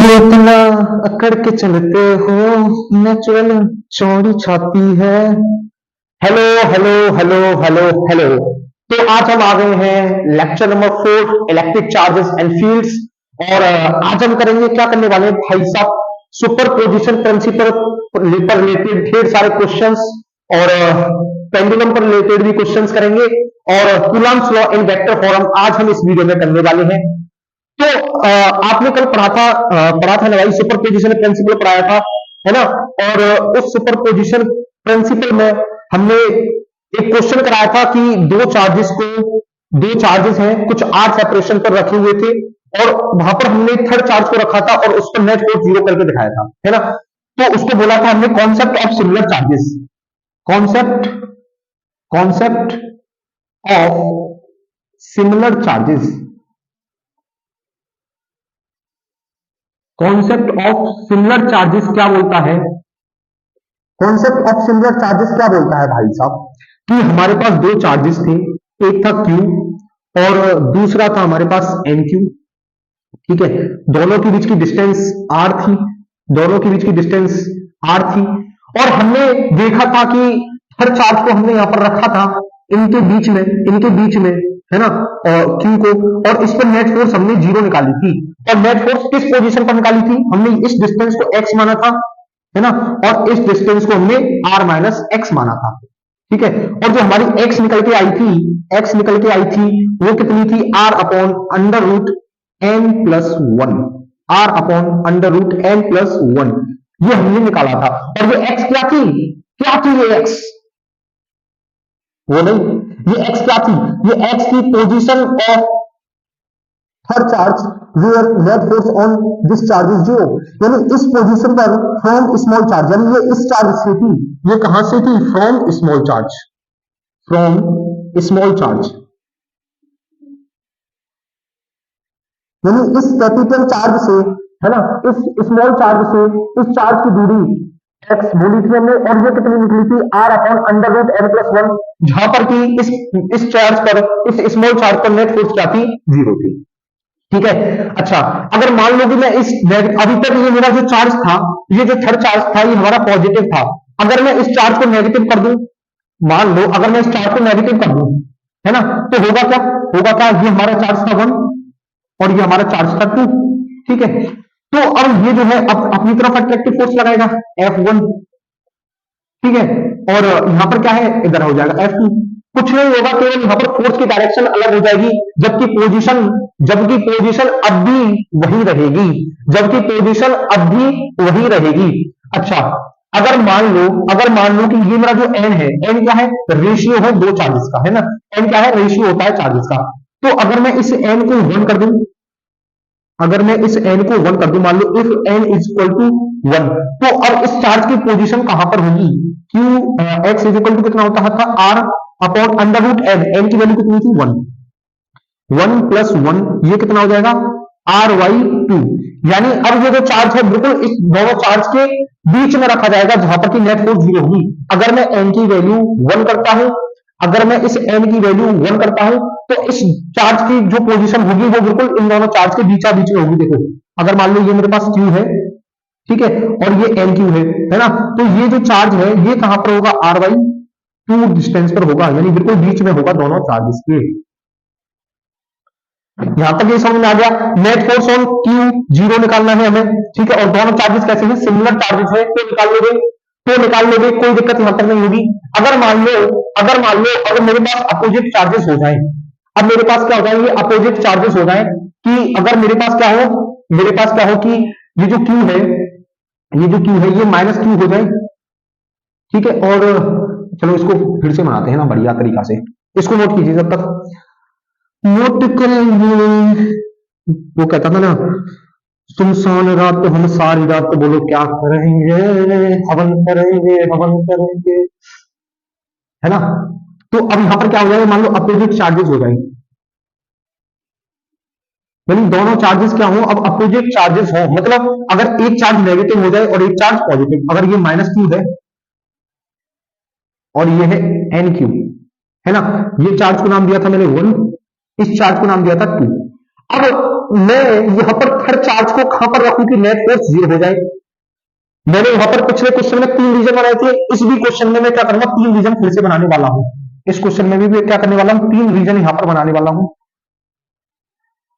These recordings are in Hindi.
ये इतना अकड़ के चलते हो, नेचुरल चौड़ी छाती है। Hello hello hello hello hello. तो आज हम आ गए हैं lecture number 4, electric charges and fields. और आज हम करेंगे, क्या करने वाले हैं भाई साहब, सुपर पोजिशन प्रिंसिपल पर रिलेटेड ढेर सारे क्वेश्चंस, और पेंडुलम पर रिलेटेड भी क्वेश्चंस करेंगे, और Coulomb's law in vector form आज हम इस वीडियो में करने वाले हैं। तो आपने कल पढ़ा था ना भाई, सुपर पोजिशन प्रिंसिपल पढ़ाया था, है ना। और उस सुपर पोजिशन प्रिंसिपल में हमने एक क्वेश्चन कराया था कि दो चार्जेस हैं, कुछ आर सेपरेशन पर रखे हुए थे, और वहां पर हमने थर्ड चार्ज को रखा था और उस पर नेट फोर्स जीरो करके दिखाया था, है ना। तो उसको बोला था हमने concept of similar charges, concept concept of similar charges, concept of similar charges क्या बोलता है, कॉन्सेप्ट ऑफ सिमिलर चार्जेस क्या बोलता है भाई साहब, कि हमारे पास दो चार्जेस थे, एक था Q और दूसरा था हमारे पास NQ। ठीक है, दोनों के बीच की डिस्टेंस R थी, दोनों के बीच की डिस्टेंस R थी, और हमने देखा था कि हर चार्ज को हमने यहां पर रखा था इनके बीच में, है ना, और Q को, और इस पर नेट फोर्स हमने जीरो निकाली थी। और नेट फोर्स किस पोजीशन पर निकाली थी, हमने इस डिस्टेंस को x माना था, है ना, और इस डिस्टेंस को हमने r माइनस एक्स माना था। ठीक है, और जो हमारी x निकल के आई थी वो कितनी थी, r upon under root n plus one, r upon under root n plus one, ये हमने निकाला था। और ये x क्या थी ये x, वो नहीं, ये x क्या थी, ये x की position of third charge where net force on this charge is zero, यानी इस पोजीशन पर फ्रॉम स्मॉल चार्ज, यानी ये इस चार्ज से थी, ये कहां से थी, from small charge, from small charge, यानी इस कैपिटल चार्ज से, है ना, इस स्मॉल चार्ज से इस चार्ज की दूरी x बोली थी हमने, और ये कितनी निकली थी, r upon under root n plus one, जहां पर कि इस चार्ज पर, इस स्मॉल चार्ज पर नेट फोर्स क्या थी, जीरो थी। ठीक है, अच्छा, अगर मान लो कि मैं अभी तक ये मेरा जो चार्ज था, ये जो थर्ड चार्ज था, ये हमारा पॉजिटिव था, अगर मैं इस चार्ज को नेगेटिव कर दूं, मान लो अगर मैं इस चार्ज को नेगेटिव कर दूं, है ना, तो होगा क्या, ये हमारा चार्ज था वन और ये हमारा चार्ज था टू। ठीक है, तो अब ये जो है अब अपनी तरफ अट्रैक्टिव फोर्स लगाएगा F1। ठीक है, और यहां पर क्या है, इधर हो जाएगा F2। कुछ नहीं होगा, केवल यहां पर फोर्स की डायरेक्शन अलग हो जाएगी, जबकि पोजीशन अब भी वही रहेगी, अच्छा, अगर मान लो कि ये मेरा जो n है, n क्या है, रेशियो है दो चार्जेस का, है ना, n क्या है, रेशियो होता है चार्जेस का। तो अगर मैं इस n को वन कर दूं, मान लो if n is equal to one, तो अब इस चार्ज की पोजीशन कहां पर होगी, x इज इक्वल टू कितना होता था, r upon under root n की वैल्यू कितनी थी, वन, वन प्लस वन, ये कितना हो जाएगा, ry2। यानी अब ये जो चार्ज है बिल्कुल इस दोनों चार्ज के बीच में रखा जाएगा, जहां पर कि नेट फोर्स जीरो होगी। अगर मैं n की वैल्यू वन करता हूं, तो इस चार्ज की जो पोजीशन होगी वो बिल्कुल इन दोनों चार्ज के बीचा बीच में होगी। देखो, अगर मान लो ये मेरे पास Q है, ठीक है, और ये NQ है ना, तो ये जो चार्ज है ये कहां पर होगा, r/2 डिस्टेंस पर होगा, यानी बिल्कुल बीच में होगा दोनों चार्जेस के। यहां तक ये समझ में आ गया। Net force on Q zero निकालना है हमें, ठीक है, और दोनों चार्जेस कैसे हैं, सिमिलर चार्जेस है, तो निकाल लोगे, कोई दिक्कत यहां तक नहीं होगी। अगर मेरे पास अपोजिट चार्जेस हो जाए, अब मेरे पास क्या हो जाए, ये अपोजिट चार्जेस हो जाए, कि अगर मेरे पास क्या हो कि ये जो Q है ये माइनस Q हो जाए। ठीक है, और चलो इसको फिर से बनाते हैं ना बढ़िया तरीका से, इसको नोट कीजिए जब तक, नोट करेंगे। वो कहता था ना, सुनसान रात तो हम सारी रात, तो बोलो क्या करेंगे, हवन करेंगे, है ना। तो अब यहां पर क्या हो जाएगा, मान लो अपोजिट चार्जेस हो जाएंगे, यानी दोनों चार्जेस क्या हो, अब अपोजिट चार्जेस हो, मतलब अगर एक चार्ज नेगेटिव हो जाए और एक चार्ज पॉजिटिव, अगर ये माइनस क्यू है और ये है एन क्यू, है ना, ये चार्ज को नाम दिया था मैंने वन, इस चार्ज को नाम दिया था टू। अब मैं यहां पर थर्ड चार्ज को कहां पर रखूं कि नेट फोर्स 0 हो जाए। मैंने यहां पर पिछले क्वेश्चन में 3 रीजन बनाए थे, इस भी क्वेश्चन में मैं क्या करूंगा, 3 रीजन फिर से बनाने वाला हूं। इस क्वेश्चन में भी मैं क्या करने वाला हूं, 3 रीजन यहां पर बनाने वाला हूं।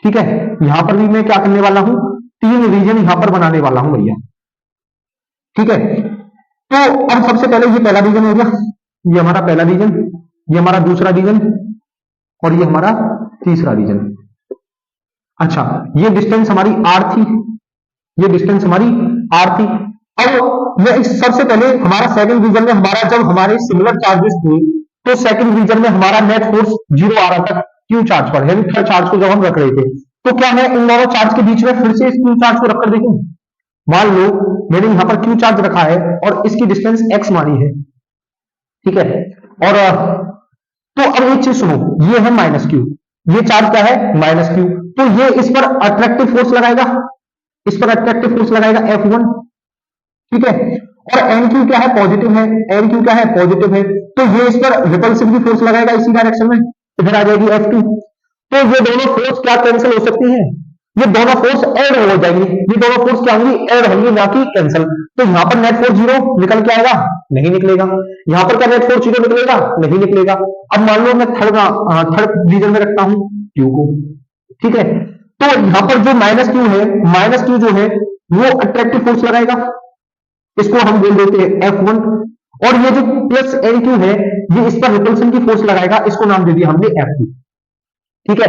ठीक है, यहां पर भी मैं क्या करने वाला हूं, 3 रीजन यहां पर बनाने वाला हूं भैया। ठीक है, तो अब सबसे पहले ये पहला रीजन हो गया, ये हमारा पहला रीजन, ये हमारा दूसरा रीजन और ये हमारा तीसरा रीजन। अच्छा, ये डिस्टेंस हमारी आर थी, ये डिस्टेंस हमारी आर थी। अब मैं इस सबसे पहले हमारा सेकंड रीजन में हमारा जब हमारे सिमिलर चार्जेस थे, तो सेकंड रीजन में हमारा नेट फोर्स 0 आ रहा था क्यू चार्ज पर, यानी थर्ड चार्ज को जब हम रख रहे थे। तो क्या मैं इन दोनों चार्ज के बीच में फिर से इस क्यू चार्ज को रखकर देखूं। मान लो मैंने यहां पर क्यू चार्ज रखा है और इसकी डिस्टेंस एक्स मानी है। ठीक है, और तो अब एक चीज सुनो, ये है माइनस क्यू, ये चार्ज क्या है माइनस क्यू, तो ये इस पर अट्रैक्टिव फोर्स लगाएगा, इस पर अट्रैक्टिव फोर्स लगाएगा F1। ठीक है, और एन क्यू क्या है पॉजिटिव है, एन क्यू क्या है पॉजिटिव है, तो ये इस पर रिपल्सिव की फोर्स लगाएगा इसी डायरेक्शन में, इधर आ जाएगी F2। तो ये दोनों फोर्स क्या कैंसिल हो सकती हैं, ये दोनों फोर्स ऐड हो जाएंगी, ये दोनों फोर्स क्या होंगी ऐड होंगी ना कि कैंसिल। तो यहां पर नेट फोर्स 0 निकल के आएगा, नहीं निकलेगा। यहां पर क्या नेट फोर्स 0 निकलेगा, नहीं निकलेगा। अब मान लो मैं थर्ड रीजन में रखता हूं क्यू को। ठीक है, तो यहां पर जो माइनस क्यू है, माइनस क्यू जो है वो अट्रैक्टिव फोर्स लगाएगा, इसको हम बोल देते हैं F1। और ये जो प्लस एन क्यू है ये इस पर रिपल्सन की फोर्स लगाएगा, इसको नाम दे दिया हमने F2। ठीक है,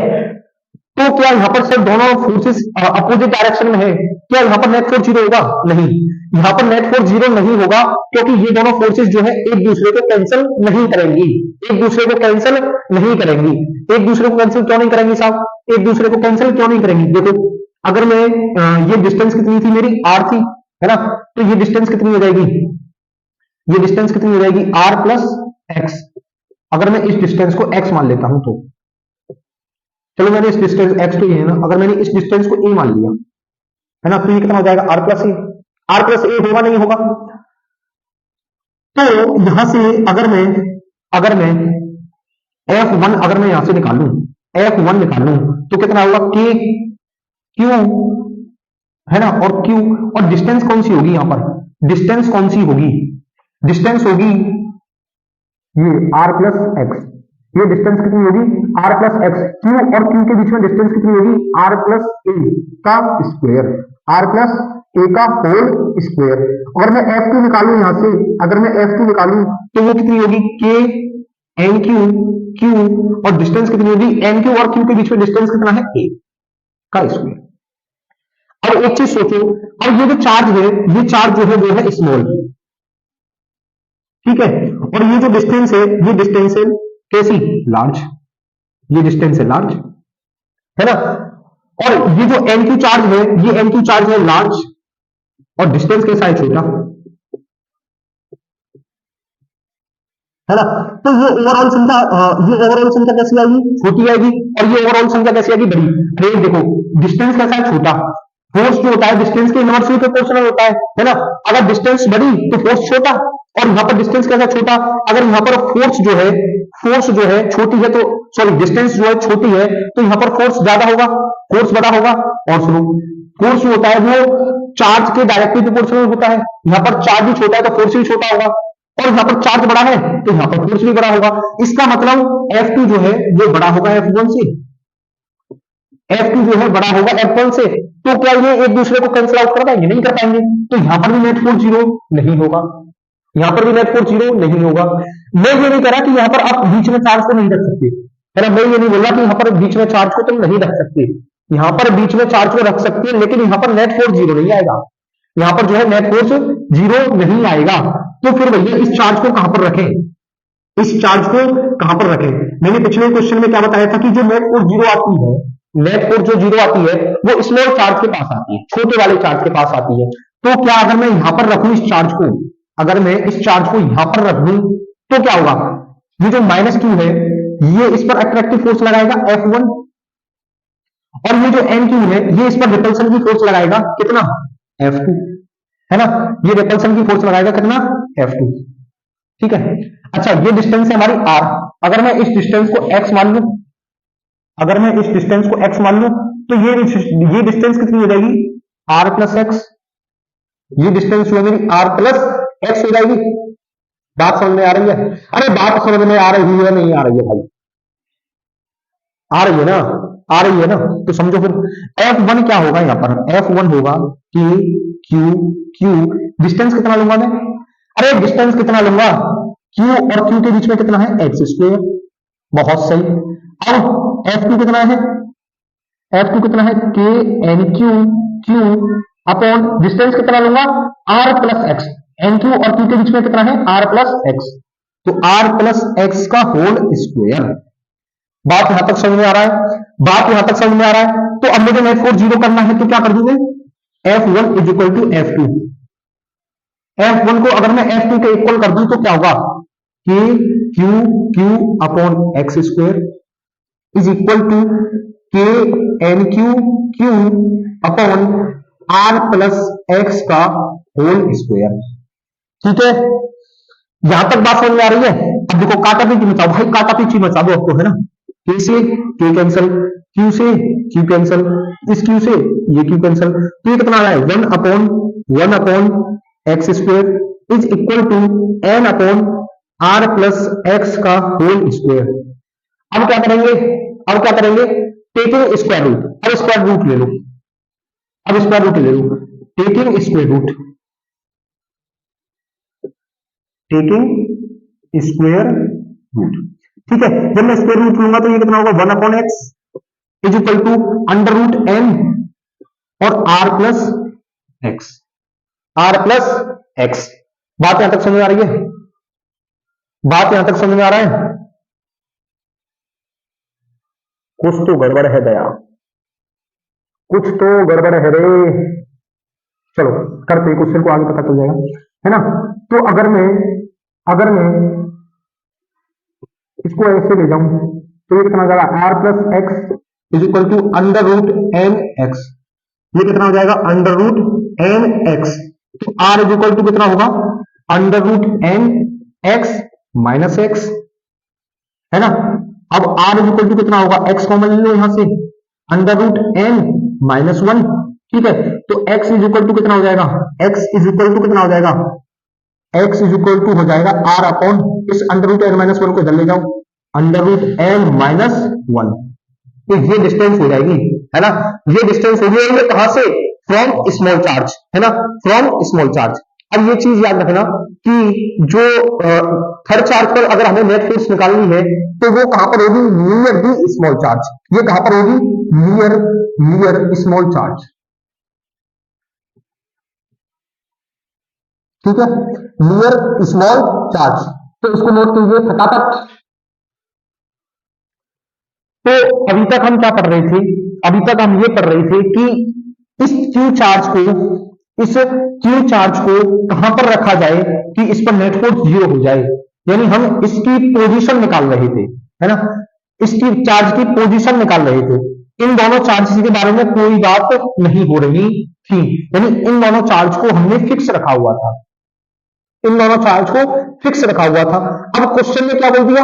तो क्या यहां पर सिर्फ दोनों फोर्सेस अपोजिट डायरेक्शन में है, क्या यहां पर नेट फोर्स 0 होगा, नहीं, यहां पर नेट फोर्स 0 नहीं होगा, क्योंकि ये दोनों फोर्सेस जो है एक दूसरे को कैंसिल नहीं करेंगी, एक दूसरे को कैंसिल नहीं करेंगी। एक दूसरे को कैंसिल क्यों नहीं करेंगी साहब, एक दूसरे को कैंसिल क्यों नहीं करेंगी, देखो अगर मैं ये डिस्टेंस कितनी थी मेरी आर थी, है ना, तो ये डिस्टेंस कितनी हो जाएगी, ये डिस्टेंस कितनी हो जाएगी आर प्लस एक्स। अगर मैं इस डिस्टेंस को एक्स मान लेता हूं तो चलो, मैंने इस डिस्टेंस एक्स तो ये है ना, अगर मैंने इस डिस्टेंस को ए मान लिया, है ना, तो ये कितना हो जाएगा are plus A. R plus A होगा नहीं होगा, तो यहां से अगर मैं F1 अगर मैं यहां से निकालूं, F1 निकालूं तो कितना होगा के क्यू, है ना, और क्यू, और डिस्टेंस कौन सी होगी यहां पर, डिस्टेंस कौन सी होगी, डिस्टेंस होगी ये आर प्लस एक्स। ये डिस्टेंस कितनी होगी आर प्लस एक्स, क्यू और क्यू के बीच में डिस्टेंस कितनी होगी आर प्लस ए का स्क्वायर, आर प्लस ए का होल स्क्वायर। अगर मैं F2 निकालूं यहां से, अगर मैं F2 निकालूं तो वो कितनी होगी के एन क्यू क्यू, और डिस्टेंस कितनी होगी एन क्यू और क्यू के बीच में डिस्टेंस कितना है ए का स्क्वायर। अब एक चीज सोचो, अब ये जो चार्ज है, ये चार्ज जो है वो है स्मॉल, ठीक है, और ये जो डिस्टेंस है ये डिस्टेंस है कैसी लार्ज, ये डिस्टेंस है लार्ज, है ना, और ये जो एन क्यू चार्ज है ये एन क्यू चार्ज है लार्ज, और डिस्टेंस कैसा है छोटा, है ना। तो ये ओवरऑल संख्या कैसी आएगी छोटी आएगी, और ये ओवरऑल संख्या कैसी आएगी बड़ी। अरे देखो डिस्टेंस कैसा है छोटा, फोर्स जो होता है डिस्टेंस के इनवर्सली प्रोपोर्शनल होता है ना। अगर डिस्टेंस बड़ी तो फोर्स छोटा, और यहाँ पर डिस्टेंस कैसा छोटा, अगर यहाँ पर फोर्स जो है छोटी है तो सॉरी डिस्टेंस जो है छोटी है तो यहाँ पर फोर्स ज्यादा होगा, फोर्स बड़ा होगा। और सुनो, फोर्स जो होता है वो चार्ज के डायरेक्टली प्रोपोर्शनल होता है, यहाँ पर चार्ज भी छोटा है तो फोर्स भी छोटा होगा, और यहाँ पर चार्ज बड़ा है तो यहाँ पर फोर्स भी बड़ा होगा। इसका मतलब F2 जो है वो बड़ा होगा F1 से, F2 जो है बड़ा होगा F1 से। तो क्या ये एक दूसरे को कैंसिल आउट कर पाएंगे, नहीं कर पाएंगे। तो यहां पर भी नेट फोर्स 0 नहीं होगा, यहां पर भी नेट फोर्स 0 नहीं होगा। मैं ये नहीं कह रहा कि यहां पर आप बीच में चार्ज को नहीं रख सकते, है ना, मैं ये नहीं बोल रहा कि यहां पर बीच में चार्ज को तुम नहीं रख सकते, यहां पर बीच में चार्ज को रख सकते हैं, लेकिन यहां पर नेट फोर्स 0 नहीं आएगा, यहां पर जो है नेट फोर्स 0 नहीं आएगा। तो फिर भैया इस चार्ज को कहां पर रखें, इस चार्ज को कहां पर रखें। मैंने पिछले क्वेश्चन में क्या बताया था कि जो नेट फोर्स 0 आती है, नेट फोर्स जो 0 आती है वो स्मॉल चार्ज के पास आती है, छोटे वाले चार्ज के पास आती है। तो क्या अगर मैं यहां पर रखूं इस चार्ज को, अगर मैं इस चार्ज को यहां पर रख दूं तो क्या होगा, ये जो माइनस क्यू है ये इस पर अट्रैक्टिव फोर्स लगाएगा F1, और ये जो एन क्यू है ये इस पर रिपल्सन की फोर्स लगाएगा कितना F2, है ना, ये रिपल्सन की फोर्स लगाएगा कितना F2। ठीक है, अच्छा ये डिस्टेंस है हमारी r, अगर मैं इस डिस्टेंस को x मान लूं, अगर मैं इस डिस्टेंस को x मान लूं तो ये डिस्टेंस कितनी हो जाएगी, r प्लस एक्स। ये डिस्टेंस जो मेरी r प्लस एक्स हो जाएगी। बात समझ में आ रही है? अरे बात समझ में आ रही है नहीं आ रही है भाई? आ रही है ना, आ रही है ना? तो समझो फिर F1 क्या होगा, यहां पर F1 होगा K Q Q, डिस्टेंस कितना लूंगा मैं, अरे डिस्टेंस कितना लूंगा, Q और Q के बीच में कितना है, एक्स स्क्वेयर। बहुत सही। अब F2 कितना है, F2 कितना है, K N Q Q upon distance कितना लूंगा, R प्लस एक्स। NQ और Q के बीच में कितना है, R प्लस एक्स, तो R प्लस एक्स का होल स्क्वेयर। बात यहां तक समझ में आ रहा है, बात यहां तक समझ में आ रहा है? तो अब मुझे नेट फोर्स जीरो करना है तो क्या कर दूंगे, F1 is equal to F2। F1 को अगर मैं F2 के इक्वल कर दूं तो क्या होगा, K Q Q upon x square is equal to K N Q Q upon R plus x का होल स्क्वेयर। ठीक है, यहां तक बात समझ में आ रही है? अब देखो काटा पीछी मचाओ भाई, काटा पीछी मचा दो आपको, है ना? K से K कैंसल, Q से Q कैंसल, इस Q से ये Q कैंसल, तो ये कितना आ रहा है, 1 upon x square is equal to n upon R plus x का होल स्क्वेयर। अब क्या करेंगे, अब क्या करेंगे, टेकिंग स्क्वायर रूट, अब स्क्वायर रूट ले लो, अब स्क्वायर रूट ले लो, taking square root, taking square root. ठीक है, जब मैं स्क्वायर रूट लूंगा तो ये कितना होगा, 1 upon X is equal to under root N और R plus X, R plus X. बात यहां तक समझ में आ रही है, बात यहां तक समझ में आ रहा है? कुछ तो गड़बड़ है दया, कुछ तो गड़बड़ है रे। चलो करते क्वेश्चन को, आगे पता चल जाएगा, है ना? तो अगर मैं इसको ऐसे ले जाऊं तो ये कितना हो जाएगा, are plus x is equal to under root n x. ये कितना हो जाएगा, अंडर रूट एन एक्स। तो आर इज इक्वल टू कितना होगा, under root n x minus x, है ना? अब आर इज इक्वल टू कितना होगा, एक्स कॉमन ले लो यहां से, under root n minus one. ठीक है, तो एक्स इज इक्वल टू कितना हो जाएगा, एक्स इज इक्वल टू कितना हो जाएगा, एक्स इज इक्वल टू हो जाएगा आर अपॉन इस under root n minus one को इधर ले जाओ, under root n minus one. तो ये डिस्टेंस हो जाएगी, है ना? ये डिस्टेंस होगी, और ये कहां से, फ्रॉम स्मॉल चार्ज, है ना? From small charge. अब ये चीज याद रखना कि जो थर्ड चार्ज पर अगर हमें नेट फोर्स निकालनी है तो वो कहां पर होगी, नियर दी स्मॉल चार्ज। ये कहां पर होगी, नियर स्मॉल चार्ज। ठीक है, नियर स्मॉल चार्ज। तो इसको नोट कीजिए फटाफट। तो अभी तक हम क्या पढ़ रहे थे, अभी तक हम ये पढ़ रहे थे कि इस क्यू चार्ज को, इस क्यू चार्ज को कहां पर रखा जाए कि इस पर नेट फोर्स जीरो हो जाए, यानी हम इसकी पोजीशन निकाल रहे थे, है ना? इसकी चार्ज की पोजीशन निकाल रहे थे। इन दोनों चार्जेस के बारे में कोई बात नहीं हो रही थी, यानी इन दोनों चार्ज को हमने फिक्स रखा हुआ था, इन दोनों चार्ज को फिक्स रखा हुआ था। अब क्वेश्चन में क्या बोल दिया,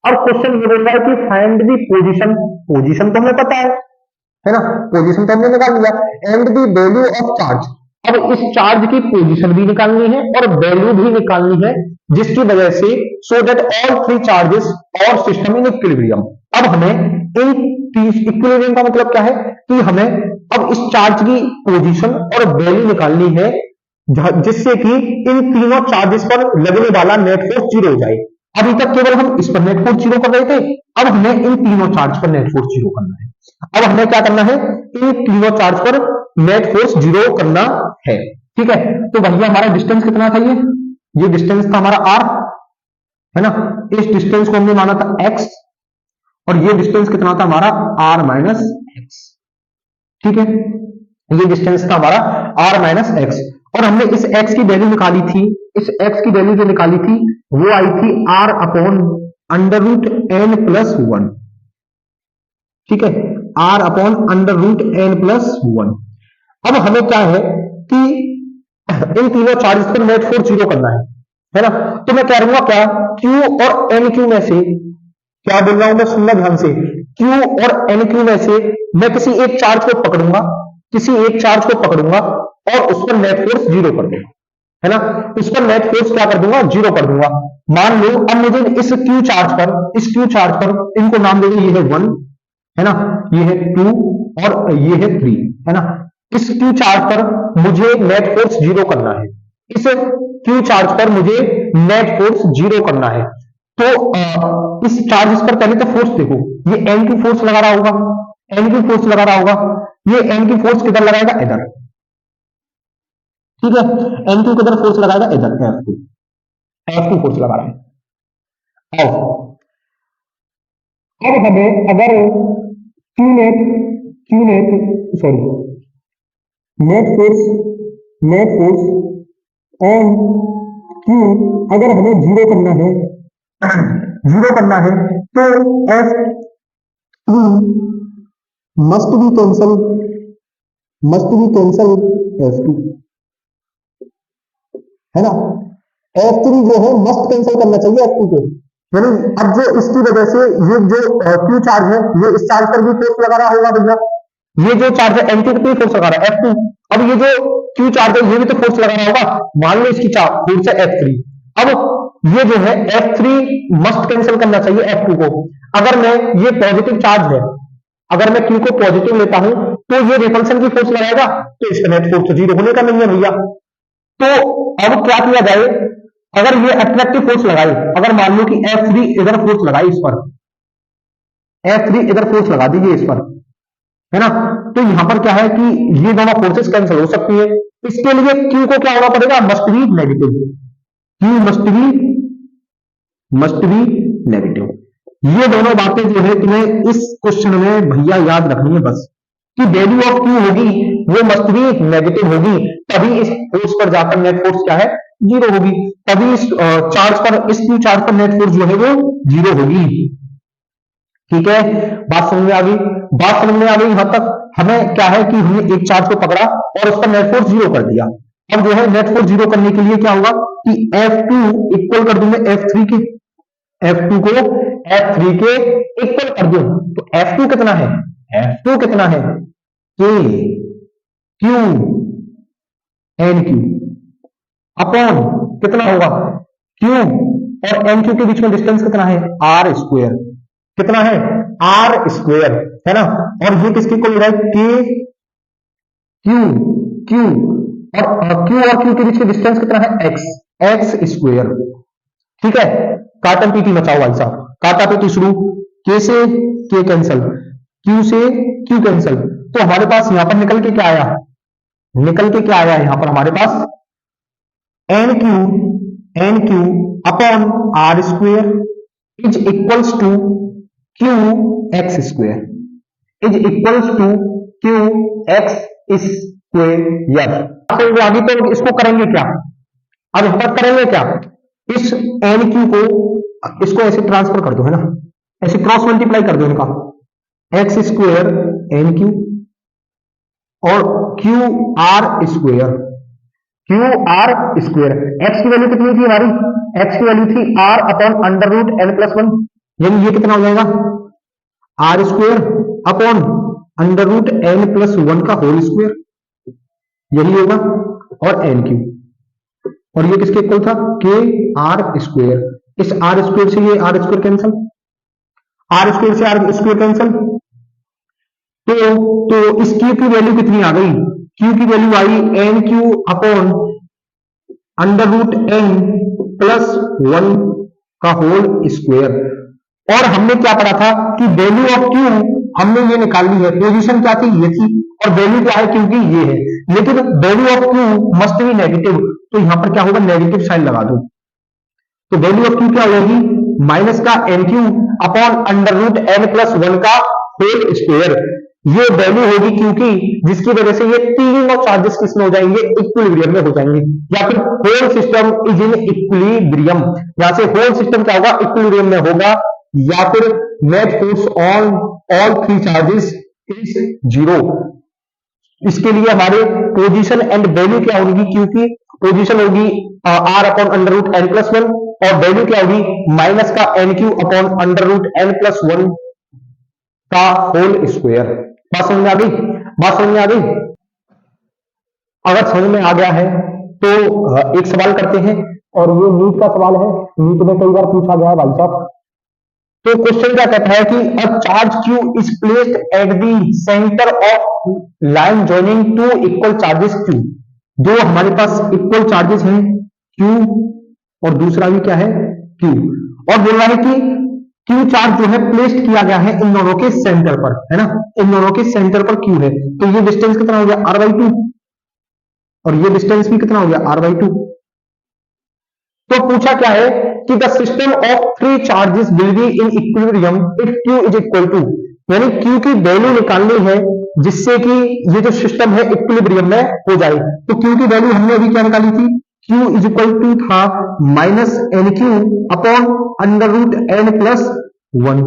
अब क्वेश्चन ये बोल रहा है कि फाइंड दी पोजीशन। पोजीशन तो हमें पता है ना? पोजीशन तो हमने निकाल लिया, and the value of charge. अब इस चार्ज की पोजीशन भी निकालनी है और वैल्यू भी निकालनी है, जिसकी वजह से so that all three charges और सिस्टम इन इक्विलिब्रियम। अब हमें इन इक्विलिब्रियम का मतलब क्या है कि हमें अब इस चार्ज की पोजीशन और वैल्यू निकालनी है, जिससे कि इन तीनों चार्जेस पर लगने वाला नेट फोर्स जीरो हो जाए। अभी तक केवल हम इस पर नेट फोर्स जीरो कर रहे थे, अब हमें इन तीनों चार्ज पर नेट फोर्स जीरो करना है। अब हमें क्या करना है, इन तीनों चार्ज पर नेट फोर्स जीरो करना है। ठीक है, तो भैया हमारा डिस्टेंस कितना था, ये डिस्टेंस था हमारा आर, है ना? इस डिस्टेंस को हमने माना था एक्स, और ये डिस्टेंस कितना था हमारा, आर माइनस एक्स। ठीक है, ये डिस्टेंस था हमारा आर माइनस एक्स, और हमने इस x की वैल्यू निकाली थी, इस x की वैल्यू जो निकाली थी वो आई थी r upon under root N plus one. ठीक है, r upon under root N plus one. अब हमें क्या है कि इन तीनों चार्जेस पर नेट फोर्स जीरो करना है ना? तो मैं कह रहा हूं क्या, q और एन क्यू में से, क्या बोल रहा हूं मैं, सुनना ध्यान से, क्यू और एन क्यू में से मैं किसी एक चार्ज को पकड़ूंगा, किसी एक चार्ज को पकड़ूंगा और उस पर नेट फोर्स जीरो कर दूंगा, है ना। उस पर नेट फोर्स क्या कर दूंगा, जीरो कर दूंगा। मान लो अब मुझे इस क्यू चार्ज पर, इस क्यू चार्ज पर इनको नाम देंगे, ये है 1, है ना, ये है 2 और ये है 3, है ना। इस क्यू चार्ज पर मुझे नेट फोर्स जीरो करना है, इस क्यू चार्ज पर मुझे नेट फोर्स जीरो करना है। तो इस चार्ज पर पहले तो फोर्स देखो, ये एन क्यू फोर्स लगा रहा होगा, एन क्यू फोर्स लगा रहा होगा, ये एन क्यू फोर्स किधर लगाएगा, इधर, ठीक है। एन क्यू किधर फोर्स लगाएगा, इधर, एफ टू फोर्स लगा रहा है। अब हमें अगर q net sorry net force n q अगर हमें जीरो करना है, जीरो करना है, तो F three must be cancel F two, है ना। एफ थ्री जो है मस्ट कैंसिल करना चाहिए एफ टू को, यानी अब जो इसकी वजह से ये जो क्यू चार्ज है, ये इस चार्ज पर भी फोर्स लगा रहा होगा भैया, ये जो चार्ज है एन क्यू पे फोर्स लगा रहा है एफ टू। अब ये जो क्यू चार्ज है ये भी तो फोर्स लगा रहा होगा, मान लो इसकी फोर्स है एफ थ्री। अब ये जो है एफ थ्री मस्ट कैंसिल करना चाहिए एफ टू को। अगर मैं, ये पॉजिटिव चार्ज है, अगर मैं क्यू को पॉजिटिव लेता हूं तो ये रिपल्सन की फोर्स लगाएगा, तो इसका नेट फोर्स जीरो होने का नहीं है भैया। तो अब क्या किया जाए, अगर ये अट्रैक्टिव फोर्स लगाई, अगर मान लो कि F3 इधर फोर्स लगाई इस पर, F3 इधर फोर्स लगा दीजिए इस पर, है ना, तो यहां पर क्या है कि ये दोनों फोर्सेस कैंसिल हो सकती है। इसके लिए Q को क्या होना पड़ेगा, must be negative, Q must be negative. ये दोनों बातें जो है तुम्हें इस क्वेश्चन में भैया याद रखनी है बस, कि वैल्यू ऑफ Q होगी वो मस्ट बी नेगेटिव होगी, तभी इस फोर्स पर जाकर नेट फोर्स क्या है, जीरो होगी, तभी इस चार्ज पर, इस क्यू चार्ज पर नेट फोर्स जो है वो जीरो होगी। ठीक है, बात समझ में आ गई, बात समझ में आ गई। यहां तक हमें क्या है कि हमने एक चार्ज को पकड़ा और उसका नेट फोर्स जीरो कर दिया। अब जो है नेट फोर्स जीरो करने के लिए क्या होगा कि F2 इक्वल कर दूंगा F3 के, F2 को F3 के इक्वल कर दूं, तो F2 कितना है, F2 कितना है, K Q n Q upon कितना होगा, Q और एन क्यू के बीच में डिस्टेंस कितना है, आर स्क्वायर, कितना है, आर स्क्वायर, है ना। और ये किसके इक्वल हो रहा है, के क्यू और क्यू के बीच में डिस्टेंस कितना है, एक्स स्क्वायर। ठीक है, काटन पीटी मचाओ भाई साहब, काटा पीटी शुरू, के से के कैंसल, क्यू से क्यू कैंसल, तो हमारे पास यहां पर निकल के क्या आया, यहां पर हमारे पास N Q upon R square is equals to Q X square, is equals to Q X square. आगे तो इसको करेंगे क्या, अब यहां पर करेंगे क्या, इस एन क्यू को इसको ऐसे ट्रांसफर कर दो, है ना, ऐसे क्रॉस मल्टीप्लाई कर दो इनका, एक्स स्क्वेयर एन क्यू और क्यू आर स्क्वेयर, एक्स की वैल्यू कितनी थी हमारी, एक्स की वैल्यू थी r upon under root N plus one, यानी ये कितना हो जाएगा, r square upon under root N plus one का होल स्क्वेयर, यही होगा, और एन क्यू, और ये किसके इक्वल था, के आर स्क्वेयर, इस आर स्क्वेयर से ये r square cancel, r square से आर स्क्वेयर कैंसल, तो इस क्यू की वैल्यू कितनी आ गई, क्यू की वैल्यू आई n Q upon under root N plus one का होल स्क्वेयर। और हमने क्या पढ़ा था कि वैल्यू ऑफ क्यू हमने ये निकाली है, पोजीशन क्या थी, ये थी, और वैल्यू क्या है क्योंकि ये है, लेकिन value of Q must be negative, तो यहां पर क्या होगा, नेगेटिव साइन लगा दो, तो वैल्यू ऑफ क्यू क्या होगी, माइनस का n Q upon under root N plus one का होल स्क्वेयर, ये वैल्यू होगी क्योंकि जिसकी वजह से ये तीनों चार्जेस किसमें हो जाएंगे, इक्विलिब्रियम में हो जाएंगे, या फिर whole system is in equilibrium, यहां से होल सिस्टम क्या होगा, इक्विलिब्रियम में होगा, या फिर net force on all three charges is zero. इसके लिए हमारे पोजीशन एंड वैल्यू क्या होगी, क्योंकि पोजीशन होगी r upon under root N plus one, और वैल्यू क्या होगी, माइनस का n Q upon under root N plus one, का होल स्क्वायर। बात समझ में आ गई? बात समझ में आ गई? अगर समझ में आ गया है तो एक सवाल करते हैं, और ये नीट का सवाल है, नीट में कई बार पूछा गया है भाई साहब। तो क्वेश्चन क्या कहता है कि a charge q is placed at the centre of line joining two equal charges q। दो हमारे पास इक्वल चार्जेस हैं q, और दूसरा भी क्या है q, और बोल रहा है कि q चार्ज जो है प्लेस्ड किया गया है इन दोनों के सेंटर पर, है ना, इन दोनों के सेंटर पर q है। तो ये डिस्टेंस कितना हो गया r/2, और ये डिस्टेंस भी कितना हो गया r/2। तो पूछा क्या है कि the system of three charges will be in equilibrium if q is equal to, यानी q की वैल्यू निकालनी है जिससे कि ये जो सिस्टम है इक्विलिब्रियम में हो जाए। तो q की वैल्यू हमने अभी क्या निकाली थी, q इज इक्वल टू था minus N Q upon under root N plus one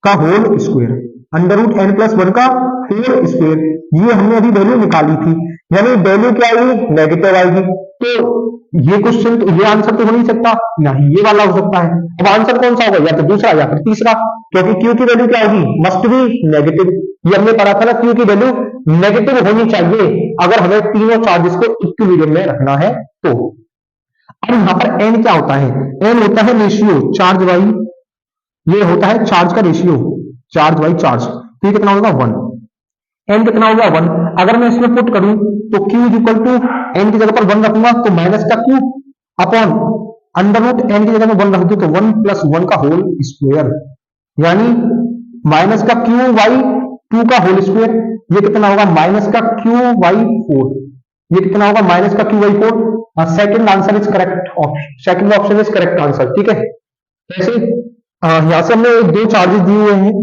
का whole square, under root N plus one का होल स्क्वायर। ये हमने अभी वैल्यू निकाली थी, यानी वैल्यू क्या आएगी, नेगेटिव आएगी। तो ये क्वेश्चन तो ये आंसर तो हो नहीं सकता, नहीं ये वाला हो सकता है। अब आंसर कौन सा होगा, या तो दूसरा या फिर तीसरा, क्योंकि क्यू की वैल्यू क्या होगी, मस्ट बी नेगेटिव। ये हमने पढ़ा था ना, क्यू की वैल्यू नेगेटिव होनी चाहिए अगर हमें तीनों चार्जेस को इक्विलिब्रियम में रखना है तो। अब यहां पर एन क्या होता है, एन होता है रेशियो चार्ज बाई, ये होता है चार्ज का रेशियो, चार्ज बाई चार्ज। तो ये कितना होगा, वन। एन कितना हो गया, वन। अगर मैं इसमें पुट करूं तो q is equal to n की जगह पर वन रखूंगा तो माइनस का q upon under root n की जगह में वन रख दूं तो वन प्लस वन का होल स्क्वायर, यानी माइनस का q बाई टू का होल स्क्वायर। ये कितना होगा, माइनस का q बाई फोर। ये कितना होगा, माइनस का q by four. Second answer is correct option, second option is correct answer. ठीक है, ऐसे यहां से हमने दो चार्जेस दिए हुए हैं,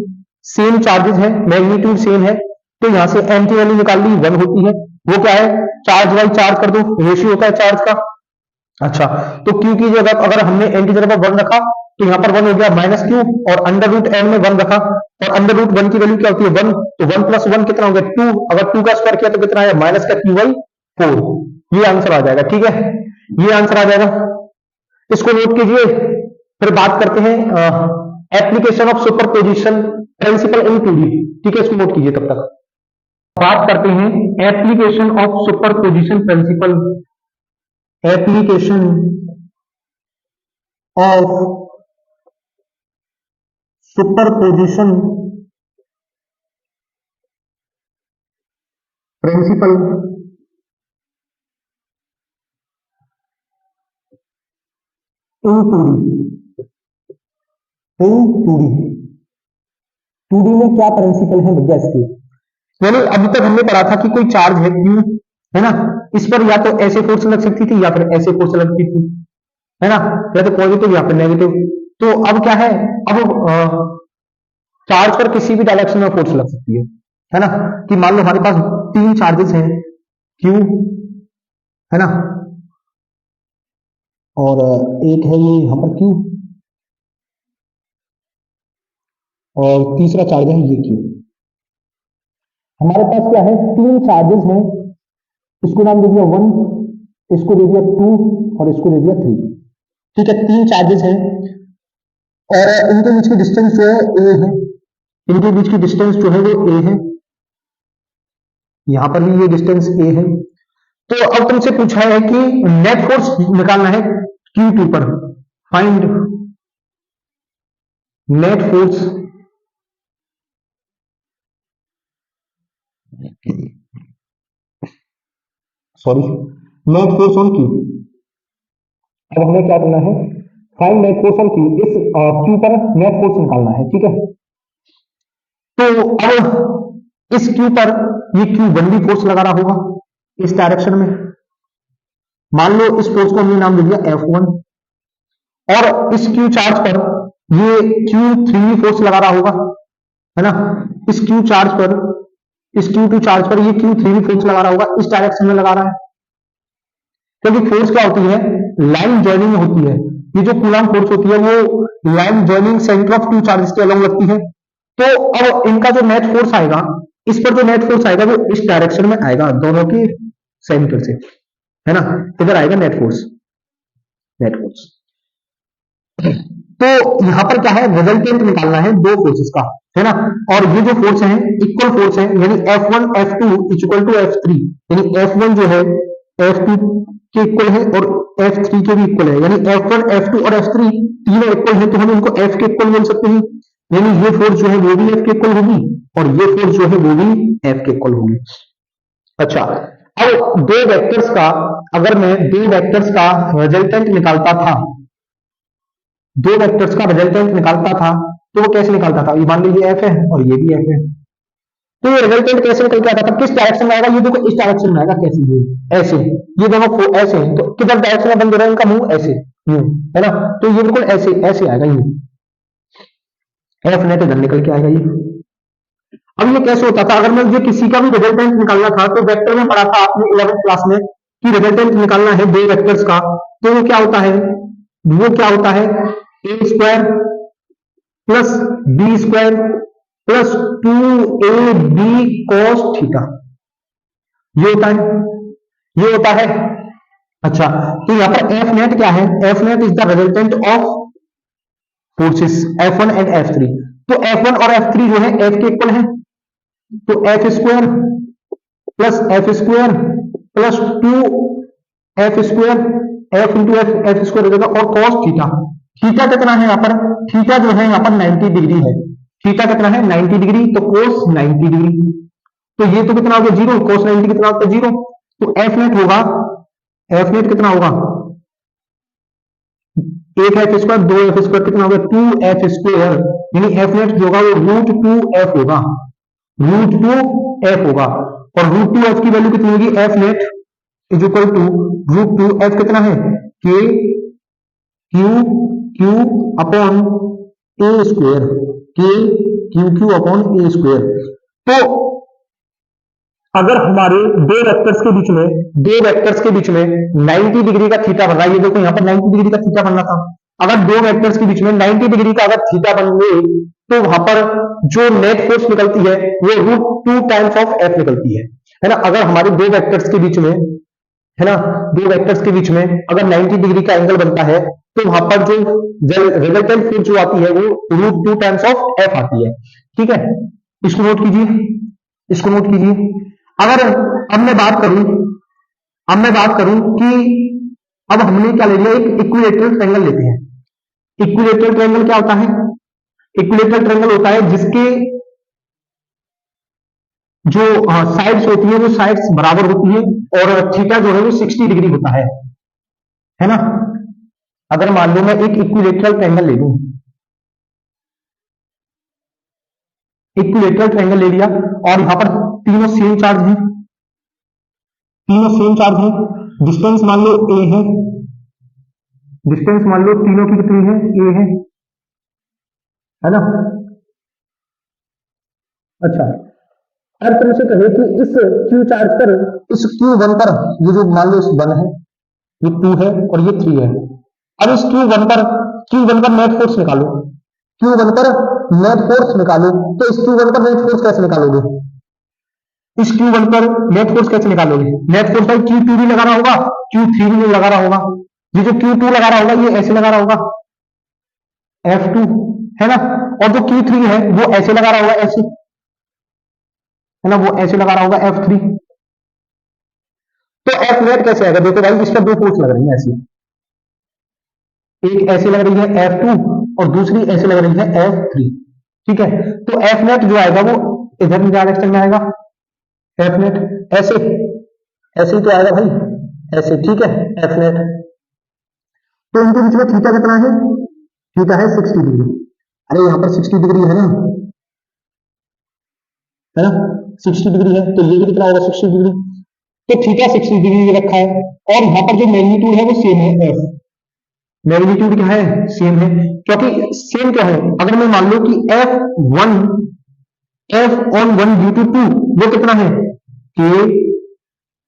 सेम चार्जेस है, मैग्नीट्यूड सेम है, तो यहां से एन की वैल्यू निकाल ली, वन होती है। वो क्या है, चार्ज बाई चार्ज कर दो, रेशियो होता है चार्ज का। अच्छा, तो क्यू की जगह अगर हमने एन की जगह पर वन रखा तो यहां पर वन हो गया माइनस क्यू, और अंडर रूट एन में वन रखा, और अंडर रूट वन की वैल्यू क्या होती है, वन। तो वन प्लस वन कितना हो गया, टू। अगर टू का स्क्वायर किया तो कितना है, माइनस का क्यू बाई फोर। ये आंसर आ जाएगा। ठीक है, ये आंसर आ जाएगा, इसको नोट कीजिए। फिर बात करते हैं application of superposition principle in 2D। ठीक है, इसको नोट कीजिए तब तक। बात करते हैं application of superposition principle, application of superposition principle in 2D। In 2D, 2D में क्या प्रिंसिपल है भैया इसके, यानी अभी तक हमने पढ़ा था कि कोई चार्ज है Q, है ना, इस पर या तो ऐसे फोर्स लग सकती थी या फिर ऐसे फोर्स लगती थी, है ना, या तो पॉजिटिव या फिर नेगेटिव। तो अब क्या है, अब चार्ज पर किसी भी डायरेक्शन में फोर्स लग सकती है ना, कि मान लो हमारे पास तीन चार्जेस हैं Q, है ना, और एक है ये यहां पर Q, और तीसरा चार्ज है ये Q। हमारे पास क्या है, तीन चार्जेस हैं, इसको नाम दे दिया वन, इसको दे दिया टू, और इसको दे दिया थ्री। ठीक है, तीन चार्जेस हैं, और इनके बीच की डिस्टेंस जो है ए है, इनके बीच की डिस्टेंस जो है वो ए है, यहां पर भी ये डिस्टेंस ए है। तो अब तुमसे पूछा है कि नेट फोर्स निकालना है Q2 पर, find net force sorry net force on Q। अब हमें क्या करना है, find net force on Q, इस Q पर नेट फोर्स निकालना है। ठीक है, तो अब इस Q पर ये Q1 भी फोर्स लगा रहा होगा इस डायरेक्शन में, मान लो इस फोर्स को हमने नाम दे दिया F1, और इस Q चार्ज पर ये Q3 फोर्स लगा रहा होगा, है ना, इस Q चार्ज पर, इस Q2 चार्ज पर ये Q3 फोर्स लगा रहा होगा, इस डायरेक्शन में लगा रहा है, क्योंकि फोर्स क्या होती है, लाइन जॉइनिंग होती है। ये जो कूलॉम फोर्स होती है वो line joining centre of two charges के अलग लगती है। तो अब इनका जो नेट फोर्स आएगा, इस पर जो नेट फोर्स आएगा वो इस डायरेक्शन में आएगा, दोनों के सेंटर से, है ना, इधर आएगा नेट फोर्स, नेट फोर्स। तो यहां पर क्या है, रिजल्टेंट निकालना है दो फोर्सेस का, है ना। और ये जो फोर्स है इक्वल फोर्स है, यानी F1 F2 equal to F3, यानी F1 जो है F2 के इक्वल है और F3 के भी इक्वल है, यानी F1 F2 और F3 तीनों इक्वल है, तो हम इनको F के इक्वल बोल सकते हैं। यानी ये फोर्स जो है वो भी F के इक्वल होगी और ये फोर्स जो है वो भी F के इक्वल होगी। अच्छा, अब दो वेक्टर्स का, अगर मैं दो वेक्टर्स का रिजल्टेंट निकालता था, दो वेक्टर्स का रिजल्टेंट निकालता था, तो वो कैसे निकालता था, ये मान लीजिए एफ है और ये भी एफ है, तो ये रिजल्टेंट कैसे निकल के आता था, किस डायरेक्शन में आएगा, ये देखो इस डायरेक्शन में आएगा, कैसे, ये ऐसे, ये दोनों ऐसे हैं, तो किधर डायरेक्शन में बंद हो रहा है इनका मुंह, ऐसे, यूं, है ना, तो ये बिल्कुल ऐसे ऐसे आएगा, यूं एफ नेट इधर निकल के आएगा ये। अब ये कैसे होता था, अगर मैं ये किसी का भी रिजल्टेंट निकालना था, तो वेक्टर में पढ़ा था आपने 11th क्लास में कि रिजल्टेंट निकालना है दो वेक्टर्स का, तो वो क्या होता है, वो क्या होता है, A square plus B square plus 2ab cos theta, ये होता है, ये होता है। अच्छा, तो यहां पर एफ नेट क्या है, F net is the resultant of forces F1 and F3, तो F1 और F3 जो है F के इक्वल है, तो F square plus 2f square, F into F, F square हो जाएगा, और cos थीटा, थीटा कितना है यहाँ पर, थीटा जो है यहाँ पर 90 डिग्री है, थीटा कितना है 90 डिग्री, तो cos 90 डिग्री, तो ये तो कितना हो गया जीरो, cos 90 कितना होता है जीरो, तो एफ नेट होगा, एफ नेट कितना होगा, एक एफ स्क्वायर दो एफ स्क्वायर कितना होगा 2f स्क्वायर, यानी एफ नेट जो होगा वो √2f होगा, √2f होगा, और √2f की वैल्यू कितनी होगी, F net is equal to √2f कितना है, k q q upon a square, k q q upon a square. तो अगर हमारे दो वेक्टर्स के बीच में, दो वेक्टर्स के बीच में 90 डिग्री का थीटा बन रहा है, ये देखो यहाँ पर 90 डिग्री का थीटा बनना था, अगर दो वेक्टर्स के बीच में 90 डिग्री का अगर थीटा बन गए, तो वहां पर जो नेट फोर्स निकलती है वो √2 टाइम्स ऑफ एफ निकलती है ना। अगर हमारे दो वेक्टर्स के बीच में, है ना, दो वेक्टर्स के बीच में अगर 90 डिग्री का एंगल बनता है, तो वहां पर जो रिजल्टेंट फोर्स जो आती है वो √2 टाइम्स ऑफ एफ आती है, ठीक है, इसको नोट कीजिए, इसको नोट कीजिए। अगर अब मैं बात करूं, अब मैं बात करूं कि अब हमने क्या ले लिया, एक इक्विलेटरल ट्रायंगल लेते हैं। इक्विलेटरल ट्रायंगल क्या होता है, इक्विलेटरल ट्रायंगल होता है जिसके जो साइड्स होती है वो साइड्स बराबर होती है, और थीटा जो है वो 60 डिग्री होता है ना। अगर मान लो मैं एक इक्विलेटरल ट्रायंगल ले लूं, इक्विलेटरल ट्रायंगल ले लिया, और यहां पर तीनों सेम चार्ज हैं, तीनों सेम चार्ज हैं, डिस्टेंस मान लो ए है, डिस्टेंस मान लो तीनों की कितनी है, ए है ना। अच्छा, हर तरह से कहे कि इस क्यू चार्ज पर, इस Q1 पर, ये जो मान लो इस 1 है, ये 2 है और ये 3 है, अब इस Q1 पर नेट फोर्स निकालो, Q1 पर नेट फोर्स निकालो, तो इस Q1 पर नेट फोर्स कैसे निकालोगे, इस Q1 पर नेट फोर्स कैसे निकालोगे, नेट फोर्स पर Q2 भी लगा रहा होगा, Q3 भी लगा रहा होगा, ये जो Q2 लगा रहा होगा ये ऐसे लगा रहा होगा F2, है ना, और जो Q3 है वो ऐसे लगा रहा होगा, ऐसे, है ना, वो ऐसे लगा रहा होगा F3, तो एफ नेट कैसे आएगा, देखो भाई इस पर दो फोर्स लग रही है ऐसी, एक ऐसे लग रही है F2 और दूसरी ऐसे लग रही है F3, ठीक है, तो एफ नेट जो आएगा वो इधर डायरेक्शन में आएगा, एफ नेट ऐसे, ऐसे ही तो आएगा भाई, ऐसे, ठीक है, एफ नेट, तो इनके बीच में थीटा कितना है, थीटा है 60 डिग्री, अरे यहाँ पर 60 डिग्री है ना 60 डिग्री है, तो ये भी कितना होगा 60 डिग्री, तो थीटा 60 डिग्री रखा है, और यहाँ पर जो मैग्नीट्यूड है वो सेम है, एफ, मैग्नीट्यूड क्या है, सेम है, क्योंकि सेम क्या है, अगर मैं मान लो कि एफ ऑन 1 ड्यू टू 2 वो कितना है, k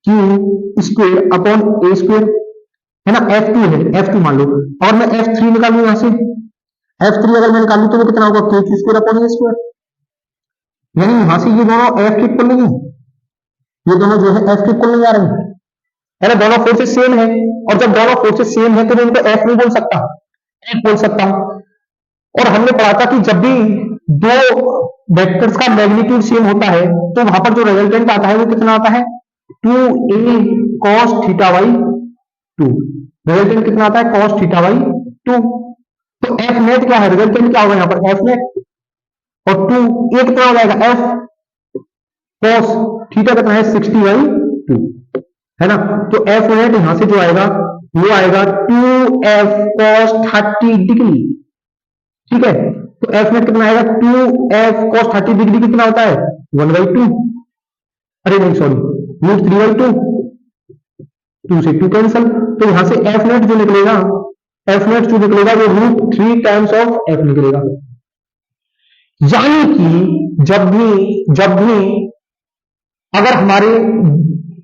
Q square upon a square, है ना, F2 है, F2 मान लो, और मैं F3 निकालू यहां से, F3 अगर मैं निकालू तो वो कितना होगा, के Q square upon a square, यानी यहां से ये दोनों एफ के इक्वल नहीं है, ये दोनों जो है एफ के इक्वल नहीं आ रहे हैं, है ना, दोनों फोर्सेस सेम है, और जब दोनों फोर्सेस सेम है तो मैं इनको एफ नहीं बोल सकता, एफ बोल सकता हूं, और हमने पढ़ा था कि जब भी दो वेक्टर्स का मैग्नीट्यूड सेम होता है तो वहां पर जो रिजल्टेंट आता है वो कितना आता है, 2a cos theta by 2। Resultant कितना आता है, cos थीटा बाई 2। तो एफ नेट क्या है, रिजल्टेंट क्या होगा यहाँ पर, एफ नेट, और 2 ए कितना हो जाएगा, एफ cos थीटा कितना है, 60 बाई 2, है ना। तो एफ नेट यहां से जो आएगा वो आएगा 2f cos 30 डिग्री, ठीक है। तो एफ नेट कितना आएगा, 2f cos 30 डिग्री कितना होता है, 1/2, अरे नहीं सॉरी, √3/2, 2 से 2 कैंसल। तो यहां से एफ नेट जो निकलेगा, एफ नेट जो निकलेगा वो √3 टाइम्स ऑफ एफ निकलेगा। यानी कि जब भी अगर हमारे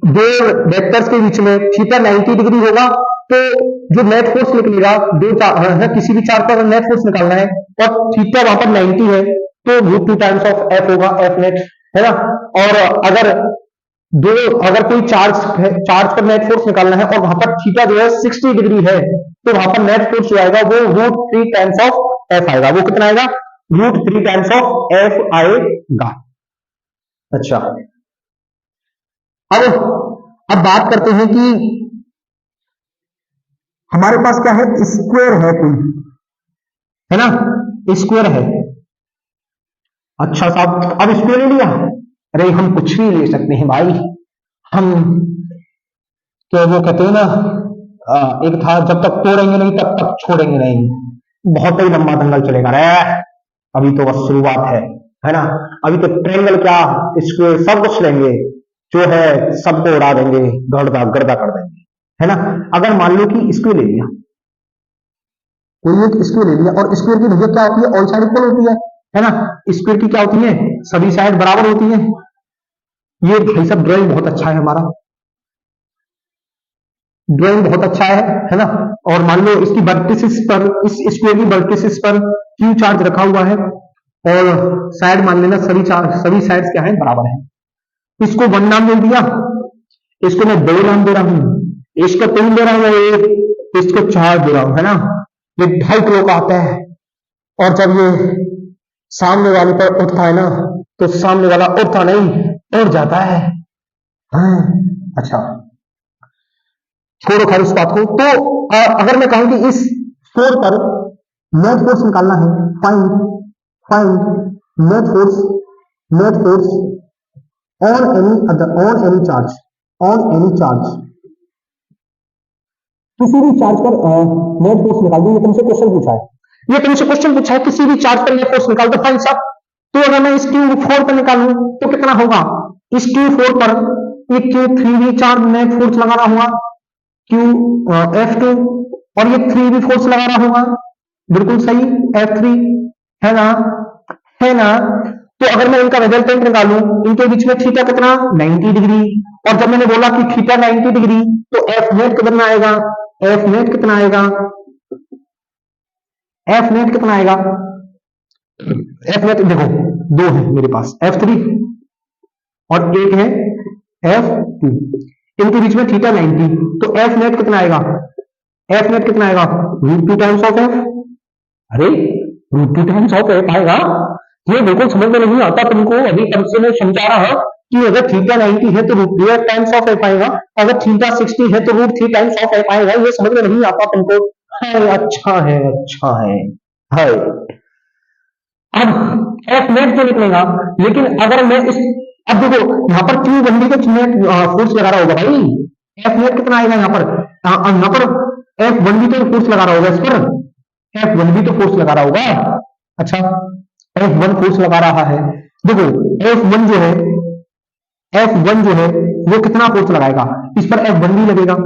दो वेक्टर्स के बीच में थीटा 90 डिग्री होगा तो जो नेट फोर्स निकलेगा, किसी भी चार्ज पर नेट फोर्स निकालना है और थीटा वहां पर 90 है तो √2 टाइम्स ऑफ एफ होगा, एफ नेट, है ना। और अगर कोई चार्ज पर नेट फोर्स निकालना है और वहां पर थीटा जो है 60 डिग्री है तो वहां पर नेट फोर्स जो आएगा वो √3 टाइम्स ऑफ एफ आएगा। वो कितना आएगा, √3 टाइम्स ऑफ एफ आएगा। अच्छा, अब बात करते हैं कि हमारे पास क्या है, स्क्वायर है कोई, है ना, स्क्वायर है। अच्छा साहब, अब स्क्वायर ले लिया, अरे हम कुछ भी ले सकते हैं भाई, हम क्या वो कहते हैं ना, एक था जब तक तोड़ेंगे नहीं तब तक छोड़ेंगे नहीं, बहुत ही लंबा दंगल चलेगा रे, अभी तो बस शुरुआत है ना। अभी तो ट्रेंगल क्या, स्क्वायर सब कुछ लेंगे, जो है सबको उड़ा देंगे, गर्दा गर्दा कर देंगे, है ना। अगर मान लो कि स्क्वायर ले लिया, कोई एक स्क्वायर ले लिया, और स्क्वायर की भैया क्या होती है, ऑल साइड इक्वल होती है ना। स्क्वायर की क्या होती है, सभी साइड बराबर होती है। ये भाई सब ड्राइंग बहुत अच्छा है हमारा, ड्राइंग बहुत अच्छा है ना। और मान लो इसकी वर्टिसिस पर, इस स्क्वायर की वर्टिसिस पर क्यू चार्ज रखा हुआ है और साइड मान लेना सभी साइड्स क्या है, बराबर है। इसको 1 नाम दे दिया, इसको मैं 2 नाम दे रहा हूं, इसको 3 दे रहा हूं, एक इसको 4 दे रहा हूं, है ना। ये 2.5 किलो का आता है और जब ये सामने वाले पर उठता है ना तो सामने वाला उठता नहीं उड़ जाता है। हाँ, अच्छा छोड़ो खैर उस बात को। तो अगर मैं कहूं कि इस फ्लोर पर नेट फोर्स निकालना है, find net force on any charge, किसी भी चार्ज पर नेट फोर्स निकाल दो। ये तुमसे क्वेश्चन पूछा है, किसी भी चार्ज पर नेट फोर्स निकाल दो भाई साहब। तो अगर मैं इस Q4 पर निकालूं तो कितना होगा, इस Q4 पर एक Q3 भी चार्ज नेट फोर्स लगाना होगा, F2, और ये 3 भी फोर्स लगाना होगा, बिल्कुल सही, F3, है ना। तो अगर मैं इनका रिजल्टेंट निकालूं, इनके बीच में थीटा कितना, 90 डिग्री, और जब मैंने बोला कि थीटा 90 डिग्री तो एफ नेट कितना आएगा, एफ नेट कितना आएगा, एफ नेट देखो 2 है मेरे पास, F3 और एक है F2, इनके बीच में थीटा 90, तो एफ नेट कितना आएगा, √2 टाइम्स ऑफ एफ। अरे √2 टाइम्स ऑफ एफ आएगा, ये बिल्कुल समझ में नहीं आता तुमको, अभी तब से मैं समझा रहा हूं कि अगर थीटा 90 है तो √2 टाइम्स ऑफ एफ आएगा, अगर थीटा 60 है तो √3 टाइम्स ऑफ एफ आएगा, ये समझ में नहीं आता तुमको। अच्छा है। अब एफ नेट जो निकलेगा, लेकिन अगर मैं अब देखो यहाँ पर क्यू बंदी को नेट फोर्स लगा रहा होगा भाई, एफ नेट कितना आएगा यहाँ पर एफ वन भी तो फोर्स लगा रहा होगा, इस पर एफ वन भी तो फोर्स लगा रहा होगा। अच्छा, F1 फोर्स लगा रहा है, देखो F1 जो है वो कितना फोर्स लगाएगा, इस पर F1 भी लगेगा,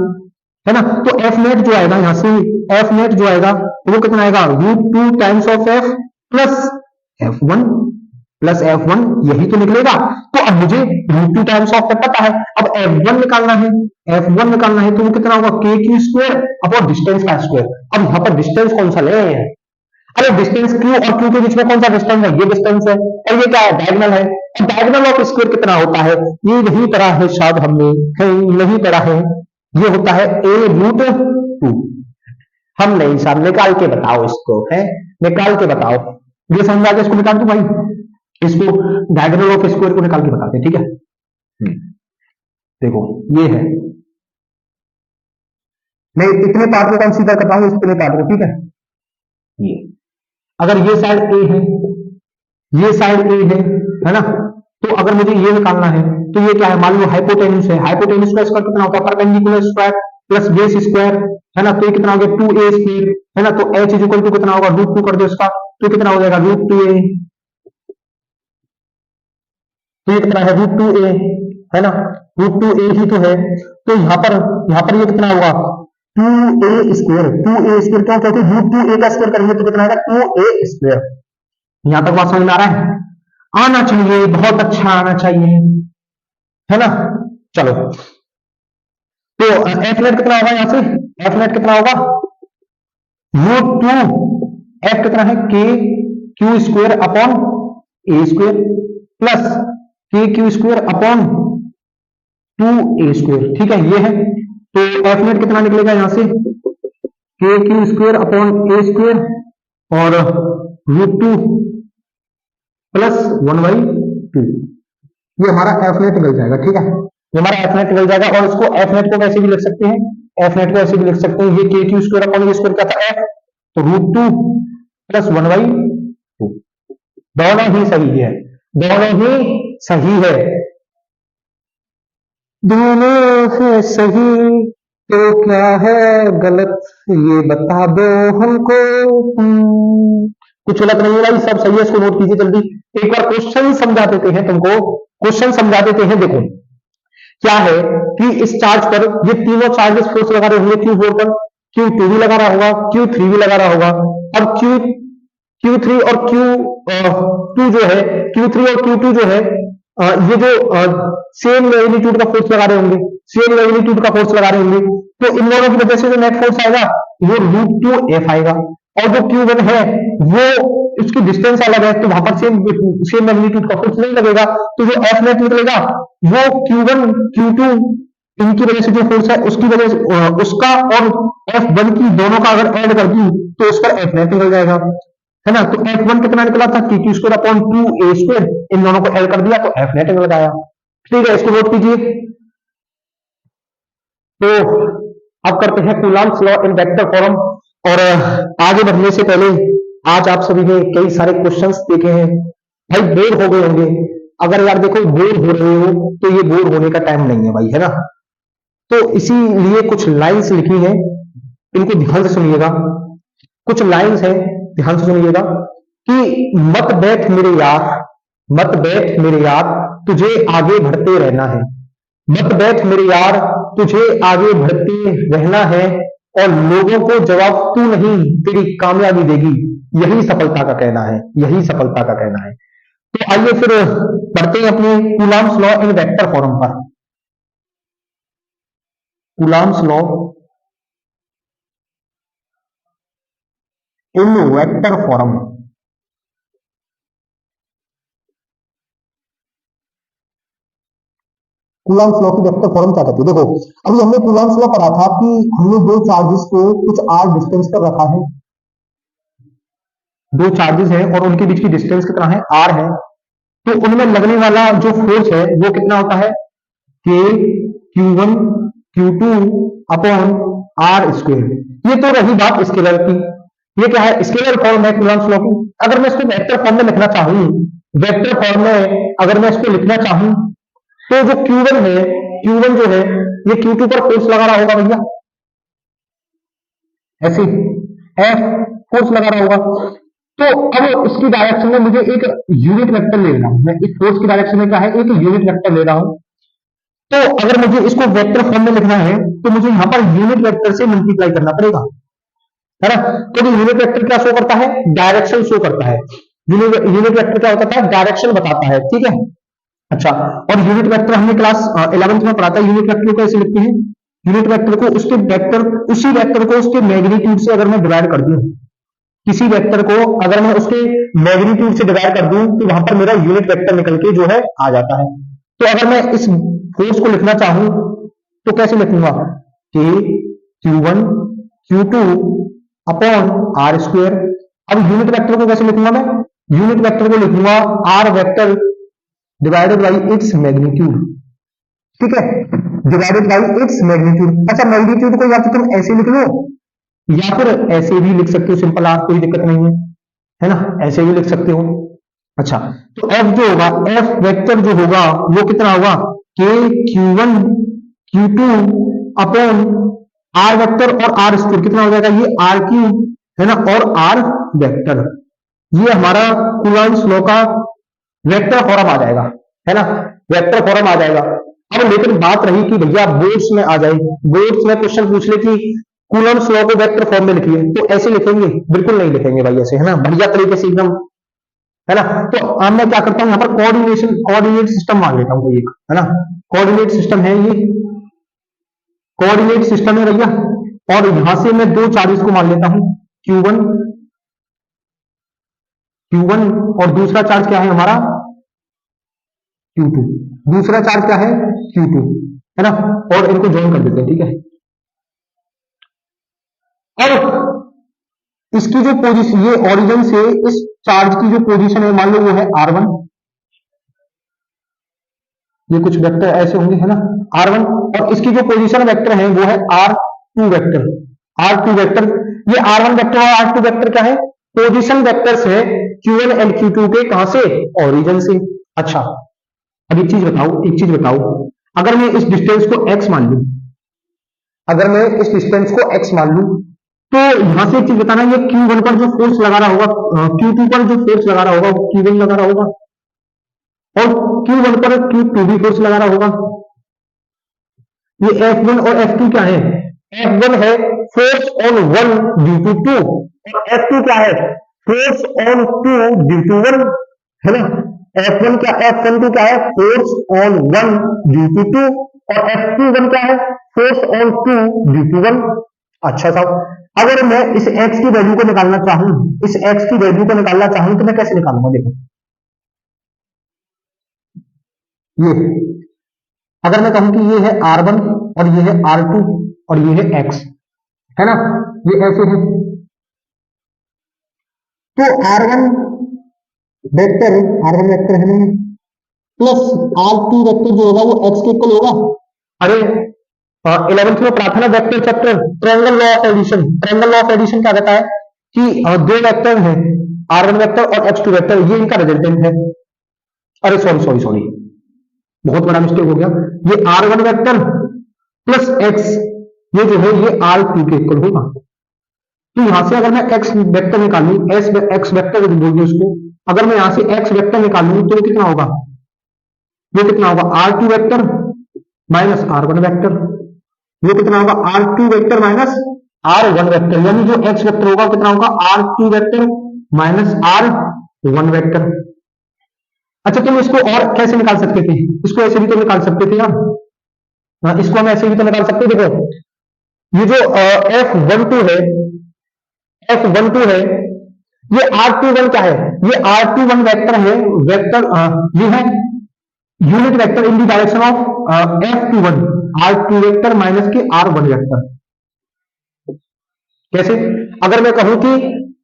है ना। तो F नेट जो आएगा यहां से, F नेट जो आएगा वो कितना आएगा, √2 times of F plus F1, यही तो निकलेगा। तो अब मुझे √2 टाइम्स ऑफ F पता है, अब F1 निकालना है, तो वो कितना होगा, KQ² अपॉन डिस्टेंस का स्क्वायर। अब यहाँ पर डिस्टेंस कौन सा ले, अरे डिस्टेंस Q और Q के बीच में कौन सा डिस्टेंस है, ये डिस्टेंस है, और ये क्या है, डायगोनल है। डायगोनल ऑफ स्क्वायर कितना होता है, ये नहीं पढ़ा है शायद हमने, नहीं पढ़ा है, ये होता है a√2। हम नहीं साहब, निकाल के बताओ इसको, है निकाल के बताओ। ये समझ आ गया, इसको निकाल दो भाई, इसको डायगोनल ऑफ स्क्वायर को निकाल के बताते हैं, ठीक है। देखो ये है, मैं इतने पार्ट को कंसीडर करता हूं, इतने पार्ट को, ठीक है। ये अगर ये साइड ए है, ये साइड ए है ना, तो अगर मुझे ये निकालना है तो ये क्या है, मान लो हाइपोटेन्यूस है, हाइपोटेन्यूस का स्क्वायर कितना होता है, perpendicular square plus base square, है ना, तो ये कितना हो गया 2a स्क्वायर, है ना, तो h इज इक्वल टू कितना होगा, √2 कर दो इसका, तो कितना हो जाएगा √2a, तो ये कितना है √2a, है ना, √2a ही तो है, तो यहाँ पर ये कितना होगा 2a स्क्वायर, 2a स्क्वायर क्यों, क्योंकि √2a का स्क्वायर करेंगे तो कितना आएगा 2a स्क्वायर। यहां तक बात समझ में आ रहा है, आना चाहिए, बहुत अच्छा आना चाहिए, है ना। चलो, तो एफ नेट कितना होगा, यहां से एफ नेट कितना होगा, √2 एफ कितना है k Q square upon a square plus के Q square upon 2a square, ठीक है, ये है। तो एफ नेट कितना निकलेगा यहां से, के Q square upon a square और √2 प्लस 1/2, ये हमारा एफ नेट निकल जाएगा, ठीक है, ये हमारा एफ नेट निकल जाएगा। और इसको एफ नेट को कैसे भी लिख सकते हैं, एफ नेट को ऐसे भी लिख सकते हैं, ये के Q square upon a square क्या था एफ, तो √2 प्लस 1/2, दोनों ही सही है, दोनों ही सही है, दोनों है सही, तो क्या है गलत ये बता दो हमको। कुछ गलत नहीं है, सब सही है, इसको नोट कीजिए जल्दी। एक बार क्वेश्चन समझा देते हैं तुमको, क्वेश्चन समझा देते हैं। देखो क्या है कि इस चार्ज पर ये तीनों चार्जेस फोर्स लगा रहे होंगे, Q4 पर Q2 भी लगा रहा होगा, Q3 भी लगा रहा होगा। अब Q3 और Q2 जो है, Q3 और Q2 जो है, ये जो सेम मैग्नीट्यूड का फोर्स लगा रहे होंगे, सेम मैग्नीट्यूड का फोर्स लगा रहे होंगे, तो इन दोनों की वजह से जो नेट फोर्स आएगा वो √2f आएगा। और जो Q1 है वो उसकी डिस्टेंस अलग है, तो वहां पर सेम मैग्नीट्यूड का फोर्स नहीं लगेगा, तो जो एफ नेट निकलेगा वो Q1 Q2 इनकी वजह से जो फोर्स है उसकी वजह से उसका और F1 की दोनों का अगर ऐड कर दूं तो उस पर एफ नेट निकल जाएगा, है ना। तो F1 कितना निकला था, K Q square upon 2a square, इन दोनों को ऐड कर दिया तो एफ नेट निकल आया, ठीक है, इसको नोट कीजिए। तो अब करते हैं Coulomb's law in vector form. और आगे बढ़ने से पहले आज आप सभी ने कई सारे क्वेश्चंस देखे हैं, भाई बोर हो गए होंगे। अगर यार देखो बोर हो रहे हो तो ये बोर होने का टाइम नहीं है भाई, है ना। तो इसीलिए कुछ लाइंस लिखी हैं, इनको ध्यान से सुनिएगा। कुछ लाइंस है, ध्यान से सुनिएगा कि मत बैठ मेरे यार, मत बैठ मेरे यार, तुझे आगे बढ़ते रहना है, मत बैठ मेरे यार, तुझे आगे बढ़ते रहना है, और लोगों को जवाब तू नहीं तेरी कामयाबी देगी, यही सफलता का कहना है, यही सफलता का कहना है। तो आइए फिर पढ़ते हैं अपने Coulomb's law in vector form पर। Coulomb's law in vector form. Coulomb's law की वेक्टर फॉर्म क्या कहती है, देखो अभी हमने कूलॉम्स लॉ पढ़ा था कि हमने दो चार्जेस को कुछ r डिस्टेंस पर रखा है, दो चार्जेस हैं और उनके बीच की डिस्टेंस कितना है, r है, तो उनमें लगने वाला जो फोर्स है वो कितना होता है, k Q1 Q2 upon r square. ये तो रही बात स्केलर की, ये क्या है, स्केलर फॉर्म है कूलॉम्स लॉ की। अगर मैं इसको वेक्टर फॉर्म में लिखना चाहूं, वेक्टर फॉर्म में अगर मैं इसको लिखना चाहूं तो जो Q1 है, Q1 जो है ये Q2 पर फोर्स लगा रहा होगा भैया, ऐसे F फोर्स लगा रहा होगा। तो अब उसकी डायरेक्शन में मुझे एक यूनिट वेक्टर ले रहा हूं, मैं इस फोर्स की डायरेक्शन में क्या है, एक यूनिट वेक्टर ले रहा हूं। तो अगर मुझे इसको वेक्टर फॉर्म में लिखना है तो मुझे यहां पर यूनिट वेक्टर से मल्टीप्लाई करना पड़ेगा, है ना। तो यूनिट वेक्टर क्या शो करता है, डायरेक्शन शो करता है। यूनिट वेक्टर क्या होता है, डायरेक्शन बताता है, ठीक है। अच्छा, और यूनिट वेक्टर हमने क्लास 11th में पढ़ा था, यूनिट वेक्टर को कैसे लिखते हैं, यूनिट वेक्टर को उसके वेक्टर, उसी वेक्टर को उसके मैग्नीट्यूड से अगर मैं डिवाइड कर दूं, किसी वेक्टर को अगर मैं उसके मैग्नीट्यूड से डिवाइड कर दूं तो वहां पर मेरा यूनिट वेक्टर निकल के जो है आ जाता है। तो अगर मैं इस फोर्स को लिखना चाहूं तो कैसे लिखूंगा, कि Q1 Q2 upon r square अब यूनिट वेक्टर को कैसे लिखूंगा मैं? यूनिट वेक्टर को लिखूंगा r vector divided by its magnitude, ठीक है, डिवाइडेड बाई इट्स मैग्नीट्यूड। अच्छा, मैग्नीट्यूड को या तो तुम ऐसे लिख लो या फिर ऐसे भी लिख सकते हो, सिंपल आर, कोई दिक्कत नहीं है ना, ऐसे भी लिख सकते हो। अच्छा, तो एफ जो होगा, एफ वेक्टर जो होगा वो कितना होगा, k Q1 Q2 upon r vector और आर स्क्वायर कितना हो जाएगा, ये आर क्यूब है ना, और आर वेक्टर, ये हमारा कूलॉम्स लॉ का वेक्टर फॉर्म आ जाएगा, है ना, वेक्टर फॉर्म आ जाएगा। अब लेकिन बात रही कि भैया बोर्ड्स में आ जाए, बोर्ड्स में क्वेश्चन पूछ ले कि कूलॉम्स लॉ को वेक्टर फॉर्म में लिखिए, तो ऐसे लिखेंगे? बिल्कुल नहीं लिखेंगे भाई ऐसे, है ना, बढ़िया तरीके से एकदम, है ना। तो अब मैं क्या करता हूं, यहाँ पर कोऑर्डिनेट सिस्टम मान लेता हूं कोई एक, है ना, कोऑर्डिनेट सिस्टम है ये, कोऑर्डिनेट सिस्टम है भैया, और यहां से मैं दो चार्जेस को मान लेता हूं, Q1 Q1 और दूसरा चार्ज क्या है हमारा, Q2, दूसरा चार्ज क्या है, Q2, है ना, और इनको ज्वाइन कर देते हैं, ठीक है। अब इसकी जो पोजीशन, ये ओरिजिन से इस चार्ज की जो पोजीशन है मान लो वो है R1, ये कुछ वेक्टर ऐसे होंगे, है ना, R1, और इसकी जो पोजीशन वेक्टर है वो है R2 वेक्टर, R2 वेक्टर, ये R1 वेक्टर और R2 वेक्टर क्या है, पोजीशन वेक्टर्स है Q1 एंड Q2 के, कहां से, ओरिजिन से। अच्छा, अब एक चीज बताओ, एक चीज बताओ, अगर मैं इस डिस्टेंस को x मान लूं, अगर मैं इस डिस्टेंस को x मान लूं, तो यहां से एक चीज बताना, ये Q1 पर जो फोर्स लगा रहा होगा, Q2 पर जो फोर्स लगा रहा होगा वो Q1 लगा रहा होगा, और Q1 पर Q2 भी फोर्स लगा रहा होगा। ये F1 और F2 क्या है, F1 है फोर्स ऑन 1 ड्यू टू 2, और F2 क्या है, फोर्स ऑन 2 ड्यू टू 1, है ना। F1 क्या, F12 क्या है, फोर्स ऑन 1 ड्यू टू 2, और F21 क्या है, फोर्स ऑन 2 ड्यू टू 1। अच्छा साहब, अगर मैं इस x की वैल्यू को निकालना चाहूं, इस x की वैल्यू को निकालना चाहूं तो मैं कैसे निकालूंगा, देखो ये, अगर मैं कहूं कि ये है R1 और ये है R2 और ये है x, है ना, ये ऐसे है, तो R1 वेक्टर, R1 वेक्टर है नहीं, प्लस R2 वेक्टर जो होगा वो x के इक्वल होगा। अरे 11th में पढ़ा था ना vector chapter, triangle law of addition, triangle law of addition क्या कहता है कि दो वेक्टर हैं, R1 वेक्टर और X2 वेक्टर, ये इनका रिजल्टेंट है। अरे सॉरी सॉरी सॉरी, बहुत बड़ा मिस्टेक हो गया, ये R1 वेक्टर प्लस x, ये जो है ये R2 के इक्वल होगा। तो यहां से अगर मैं x वेक्टर निकालूं, x वेक्टर बोलिए उसको, अगर मैं यहां से x वेक्टर निकालूं तो कितना होगा, ये कितना होगा, R2 vector minus R1 vector, ये कितना होगा, R2 vector minus R1 vector, यानी जो x वेक्टर होगा कितना होगा, R2 vector minus R1 vector. अच्छा, तुम इसको और कैसे निकाल सकते थे, इसको ऐसे भी तो निकाल सकते थे यार, इसको हम ऐसे भी तो निकाल सकते थे। देखो ये जो F12 है, F12 है, ये R21 क्या है, ये R21 वेक्टर है, वेक्टर ये है unit vector in the direction of F21, R2 vector minus के R1 वेक्टर। कैसे, अगर मैं कहूं कि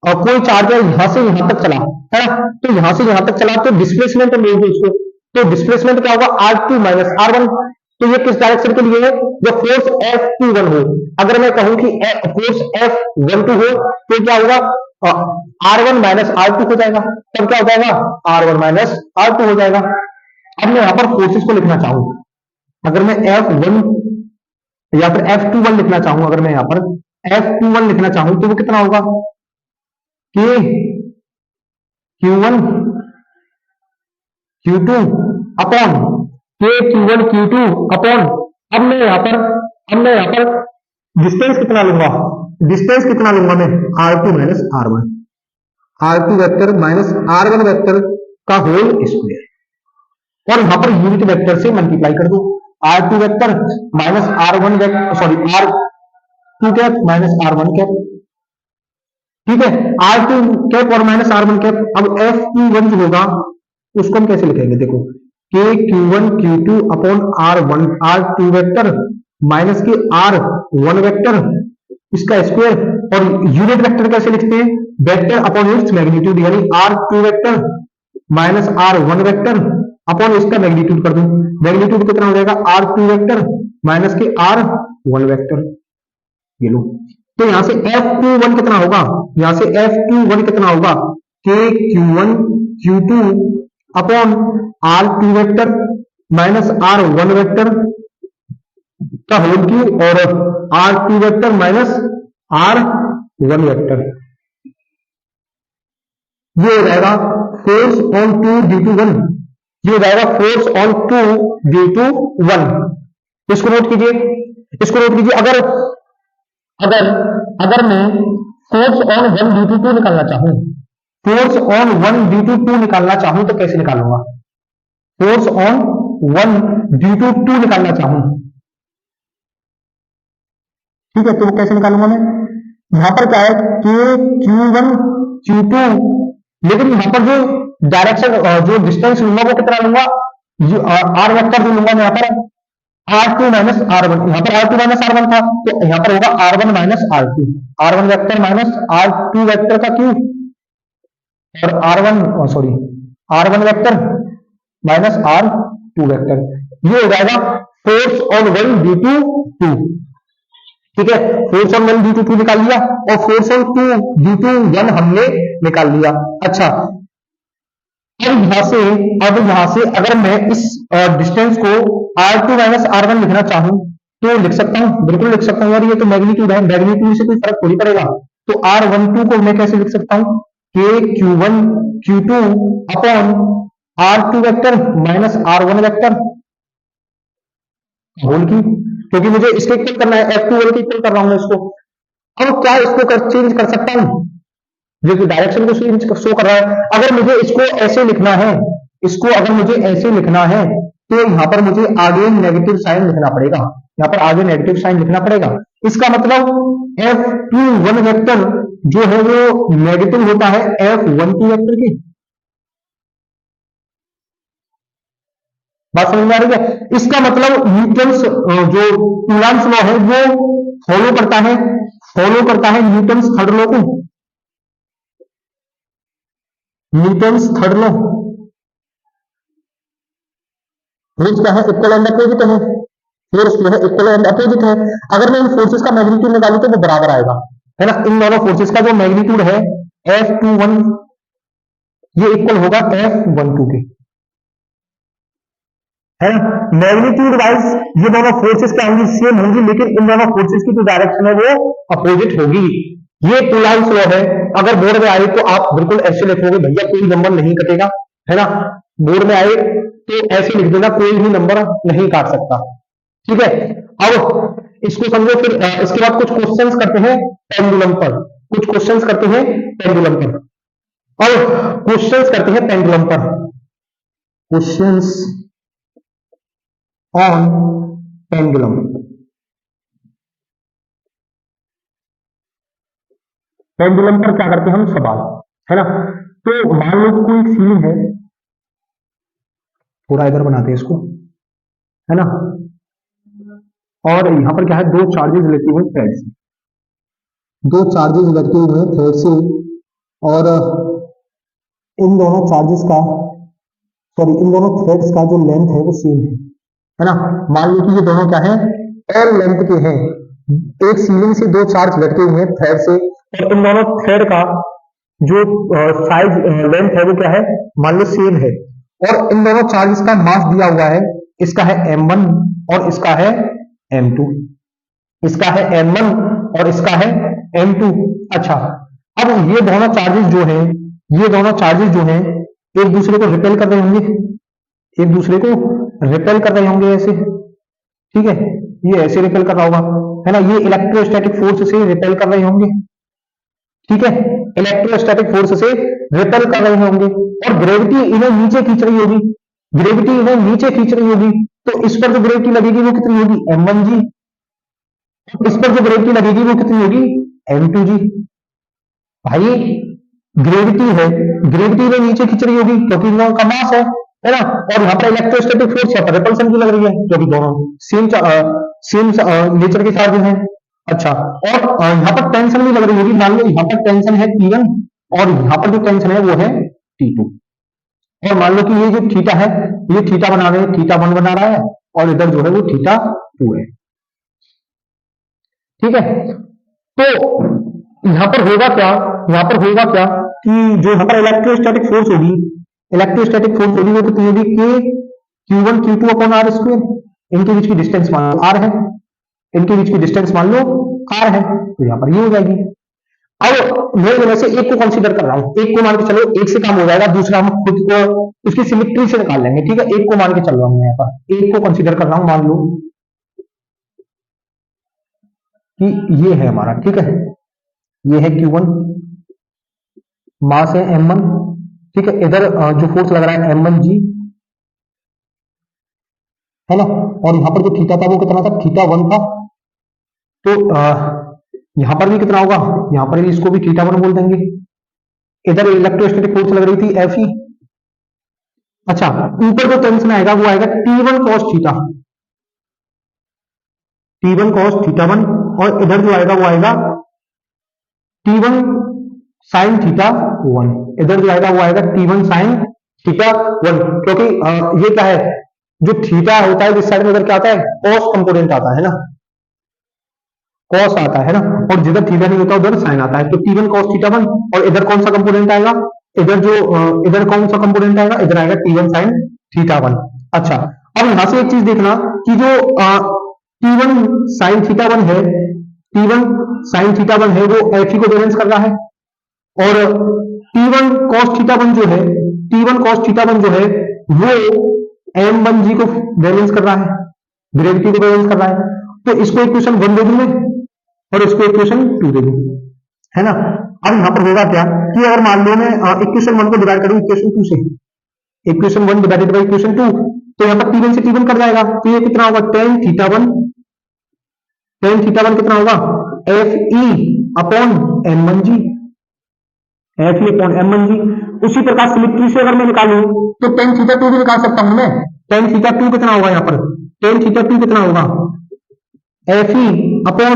कोई चार्जर यहां से यहां तक चला है ना, तो यहां से यहां तक चला तो डिस्प्लेसमेंट मिलेगी उसको, तो डिस्प्लेसमेंट क्या होगा, R2 माइनस R1, तो ये किस डायरेक्शन के लिए है, जब फोर्स F21 हो। अगर मैं कहूं कि फोर्स F12 हो तो क्या होगा, R1 माइनस R2 हो जाएगा, तब क्या हो जाएगा, R1 माइनस R2 हो जाएगा। अब मैं यहां पर फोर्सेस को लिखना चाहूं, अगर मैं F1 या फिर F21 लिखना चाहूं, अगर मैं यहां पर F21 लिखना चाहूं तो वो कितना होगा, K Q1 Q2 upon K Q1 Q2 upon, अब मैं यहां पर डिस्टेंस कितना लूंगा, डिस्टेंस कितना लूंगा मैं, R2 minus R1, R2 vector minus R1 vector का होल स्क्वायर, और यहां पर यूनिट वेक्टर से मल्टीप्लाई कर दो, R2 vector minus R1 vector, sorry R2 cap minus R1 cap, ठीक है, R2 कैप और माइनस R1 कैप। अब F21 जो होगा उसको हम कैसे लिखेंगे, देखो K Q1 Q2 upon R1 R2 vector minus के R1 वेक्टर इसका स्क्वायर। और यूनिट वेक्टर कैसे लिखते हैं, वेक्टर अपॉन इट्स मैग्नीट्यूड, यानी r2 vector minus r1 vector upon इसका मैग्नीट्यूड कर दूं। मैग्नीट्यूड कितना हो जाएगा, r2 वेक्टर माइनस के r1 वेक्टर। ये लो, तो यहां से F21 कितना होगा, यहां से F21 कितना होगा, k q1 q2 upon r2 vector minus r1 vector का होल क्यूब और r2 vector minus r1 vector. ये हो जाएगा फोर्स ऑन 2 ड्यू टू 1, ये हो जाएगा फोर्स ऑन 2 ड्यू टू 1। इसको नोट कीजिए, इसको नोट कीजिए। अगर अगर अगर मैं फोर्स ऑन 1 ड्यू टू 2 निकालना चाहूं, फोर्स ऑन 1 ड्यू टू 2 निकालना चाहूं तो कैसे निकालूंगा, फोर्स ऑन 1 ड्यू टू 2 निकालना चाहूं, ठीक है, तो वो कैसे निकालूंगा मैं, यहां पर क्या है के q1 q2, लेकिन यहां पर जो डायरेक्शन जो डिस्टेंस लूंगा वो कितना लूंगा, आर वेक्टर जो लूंगा मैं, यहाँ पर R2 माइनस R1, यहाँ पर R2 माइनस R1 था, तो यहाँ पर होगा R1 minus R2, R1 vector minus R2 vector का क्यूब और R1 vector minus R2 vector. ये हो जाएगा फोर्स ऑन 1 ड्यू टू 2, ठीक है, फोर्स ऑन 1 ड्यू टू 2 निकाल लिया और फोर्स ऑन 2 ड्यू टू 1 हमने निकाल लिया। अच्छा, अब यहां से अगर मैं इस डिस्टेंस को R2 माइनस R1 लिखना चाहूं तो लिख सकता हूं, बिल्कुल लिख सकता हूं यार, ये तो मैग्नीट्यूड है, मैग्नीट्यूड से कोई फर्क थोड़ी पड़ेगा। तो R12 को मैं कैसे लिख सकता हूं, k q1 q2 upon R2 vector minus R1 vector whole की, क्योंकि मुझे इसके इक्वल करना है, F2 के इक्वल कर रहा हूं मैं इसको। अब क्या इसको चेंज कर सकता हूं, जो कि डायरेक्शन को शो कर रहा है। अगर मुझे इसको ऐसे लिखना है, इसको अगर मुझे ऐसे लिखना है तो यहां पर मुझे आगे नेगेटिव साइन लिखना पड़ेगा, यहां पर आगे नेगेटिव साइन लिखना पड़ेगा। इसका मतलब F21 वेक्टर जो है वो नेगेटिव होता है F12 वेक्टर की। बात समझ में आ रही है, इसका मतलब न्यूटन्स जो कूलॉम्स लॉ है वो फॉलो करता है न्यूटन्स थर्ड लॉ को, न्यूटन्स थर्ड लॉ। फोर्स क्या है, इक्वल एंड अपोजिट है, फोर्स जो है इक्वल एंड अपोजिट है। अगर मैं इन फोर्सेस का मैग्नीट्यूड निकालूं तो वो बराबर आएगा, है ना, इन दोनों फोर्सेस का जो मैग्नीट्यूड है F21 ये इक्वल होगा F12 के, है ना। मैग्नीट्यूड वाइज ये दोनों फोर्सेस क्या होंगी, सेम होंगी, लेकिन इन दोनों फोर्सेस की जो डायरेक्शन है वो अपोजिट होगी। ये कूलॉम्स लॉ है। अगर बोर्ड में आए तो आप बिल्कुल ऐसे लिखोगे, भैया कोई नंबर नहीं कटेगा, है ना, बोर्ड में आए तो ऐसे लिख देना, कोई भी नंबर नहीं काट सकता, ठीक है। अब इसको समझो, फिर इसके बाद कुछ क्वेश्चंस करते हैं पेंडुलम पर, कुछ क्वेश्चंस करते हैं पेंडुलम पर, और क्वेश्चंस करते हैं पेंडुलम पर, क्वेश्चंस ऑन पेंडुलम। पेंडुलम पर क्या करते हैं हम, सवाल, है ना। तो मान लो कोई एक सीन है, थोड़ा इधर बनाते हैं इसको, है ना, और यहां पर क्या है, दो चार्जेस लगे हुए थ्रेड से, दो चार्जेस लगे हुए हैं थ्रेड से, और इन दोनों चार्जेस का, सॉरी, इन दोनों थ्रेड्स का जो लेंथ है वो सेम है ना। मान लो कि ये दोनों क्या है, एल लेंथ के हैं, एक सीलिंग से दो चार्ज लटके हुए हैं थ्रेड से, और इन दोनों थ्रेड का जो साइज लेंथ है वो क्या है, मान लो सेम है, और इन दोनों चार्जेस का मास दिया हुआ है, इसका है m1 और इसका है m2, इसका है m1 और इसका है m2। अच्छा, अब ये दोनों चार्जेस जो हैं, ये दोनों चार्जेस जो हैं एक दूसरे को रिपेल कर रहे होंगे, एक दूसरे को रिपेल कर रहे होंगे ऐसे, ठीक है, ये ऐसे रिपेल कर रहा होगा, है ना, ये इलेक्ट्रोस्टैटिक फोर्स से रिपेल कर रहे होंगे, ठीक है, इलेक्ट्रोस्टैटिक फोर्स से रिपेल कर रहे होंगे, और ग्रेविटी इन्हें नीचे खींच रही होगी, ग्रेविटी इन्हें नीचे खींच रही होगी, तो इस पर जो ग्रेविटी लगेगी वो कितनी होगी, m1 जी, इस पर जो ग्रेविटी लगेगी वो कितनी होगी, m2 जी। भाई ग्रेविटी है, ग्रेविटी इन्हें नीचे खींच रही होगी क्योंकि इन दोनों का मास है ना, और यहाँ पर इलेक्ट्रोस्टैटिक फोर्स यहाँ पर रिपल्सन की लग रही है, क्योंकि दोनों सेम सेम नेचर के चार्जेस हैं, अच्छा, और यहाँ पर टेंशन भी लग रही होगी, मान लो यहाँ पर टेंशन है T1 और यहाँ पर जो टेंशन है वो है T2, और मान लो कि ये जो थीटा है ये थीटा बना रहे हैं, थीटा 1 बना रहा है और इधर जो है वो थीटा 2 है। ठीक है, तो यहां पर होगा क्या, यहां पर होगा क्या कि जो यहां पर इलेक्ट्रोस्टैटिक फोर्स होगी, इलेक्ट्रोस्टैटिक फोर्स होगी वो कितनी होगी, के Q1 Q2 upon are square, इनके बीच की डिस्टेंस मान लो आर है, इनके बीच की डिस्टेंस मान लो आर है, तो यहां पर ये हो जाएगी। अब मैं इनमें से एक को कंसीडर कर रहा हूं, एक को मान के चलो, एक से काम हो जाएगा, दूसरा हम खुद को उसकी सिमिट्री से निकाल लेंगे। ठीक है, एक को मान के चल रहा हूं, यहाँ पर एक को कंसीडर कर रहा हूं, मान लो कि ये है हमारा, ठीक है, ये है Q1, मास है M1, ठीक है, इधर जो फोर्स लग रहा है M1G है ना, और यहां पर जो थीटा था वो कितना था, थीटा 1 था, तो यहां पर भी कितना होगा, यहां पर भी इसको भी थीटा 1 बोल देंगे। इधर इलेक्ट्रोस्टैटिक फोर्स लग रही थी Fe। अच्छा, ऊपर जो टेंशन आएगा वो आएगा T1 cos theta, T1 cos theta 1, और इधर जो आएगा वो आएगा T1 sin थीटा 1, इधर जो आएगा वो आएगा T1 sin थीटा 1, क्योंकि ये क्या है, जो थीटा होता है इस साइड में इधर क्या आता है, cos कंपोनेंट आता है ना, cos आता है ना, और जिधर थीटा नहीं होता उधर sin आता है, तो T1 cos थीटा 1, और इधर कौन सा कंपोनेंट आएगा, इधर जो इधर कौन सा कंपोनेंट आएगा, इधर आएगा T1 sin थीटा 1। अच्छा, अब यहां से एक चीज देखना कि जो T1 sin थीटा 1 है, T1 sin थीटा 1 है वो Fe को बैलेंस कर रहा है, और T1 cos थीटा 1 जो है, T1 cos थीटा 1 जो है वो M1G को बैलेंस कर रहा है, ग्रेविटी को बैलेंस कर रहा है, तो इसको इक्वेशन 1 दे दूं मैं और इसको इक्वेशन 2 दे दूं, है ना। अब यहां पर होगा क्या कि अगर मान लो मैं इक्वेशन 1 को डिवाइड करूं इक्वेशन 2 से, इक्वेशन 1 डिवाइडेड बाय इक्वेशन 2, तो यहां पर T1 से T1 कट जाएगा, तो ये कितना होगा, tan थीटा 1, tan थीटा 1 कितना होगा, Fe upon M1G, Fe upon M1G। उसी प्रकार सिमिट्री से अगर मैं निकालूं तो tan थीटा 2 भी निकाल सकता हूं मैं, tan थीटा 2 कितना होगा, यहाँ पर tan थीटा 2 कितना होगा, Fe अपॉन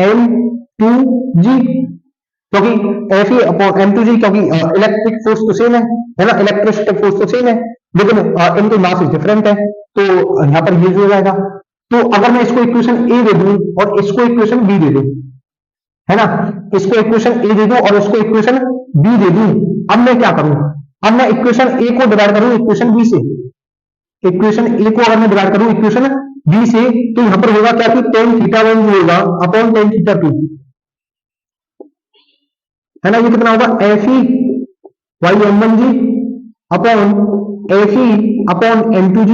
M2G, क्योंकि Fe अपॉन M2G, क्योंकि इलेक्ट्रिक फोर्स तो सेम है ना, इलेक्ट्रोस्टैटिक फोर्स तो सेम है, लेकिन इनके मास डिफरेंट है, तो यहाँ पर ये हो जाएगा। तो अगर मैं इसको इक्वेशन ए दे दूं और इसको इक्वेशन बी दे दूं, है ना, इसको इक्वेशन ए दे दूं और इसको इक्वेशन बी दे दूं, अब मैं क्या करूं, अब मैं इक्वेशन ए को डिवाइड करूं इक्वेशन बी से, इक्वेशन ए को अगर मैं डिवाइड करूं इक्वेशन बी से, तो यहां पर होगा क्या कि tan थीटा 1 जो होगा अपॉन tan थीटा 2, है ना, ये कितना होगा, Fe वाई M1G upon Fe upon M2G,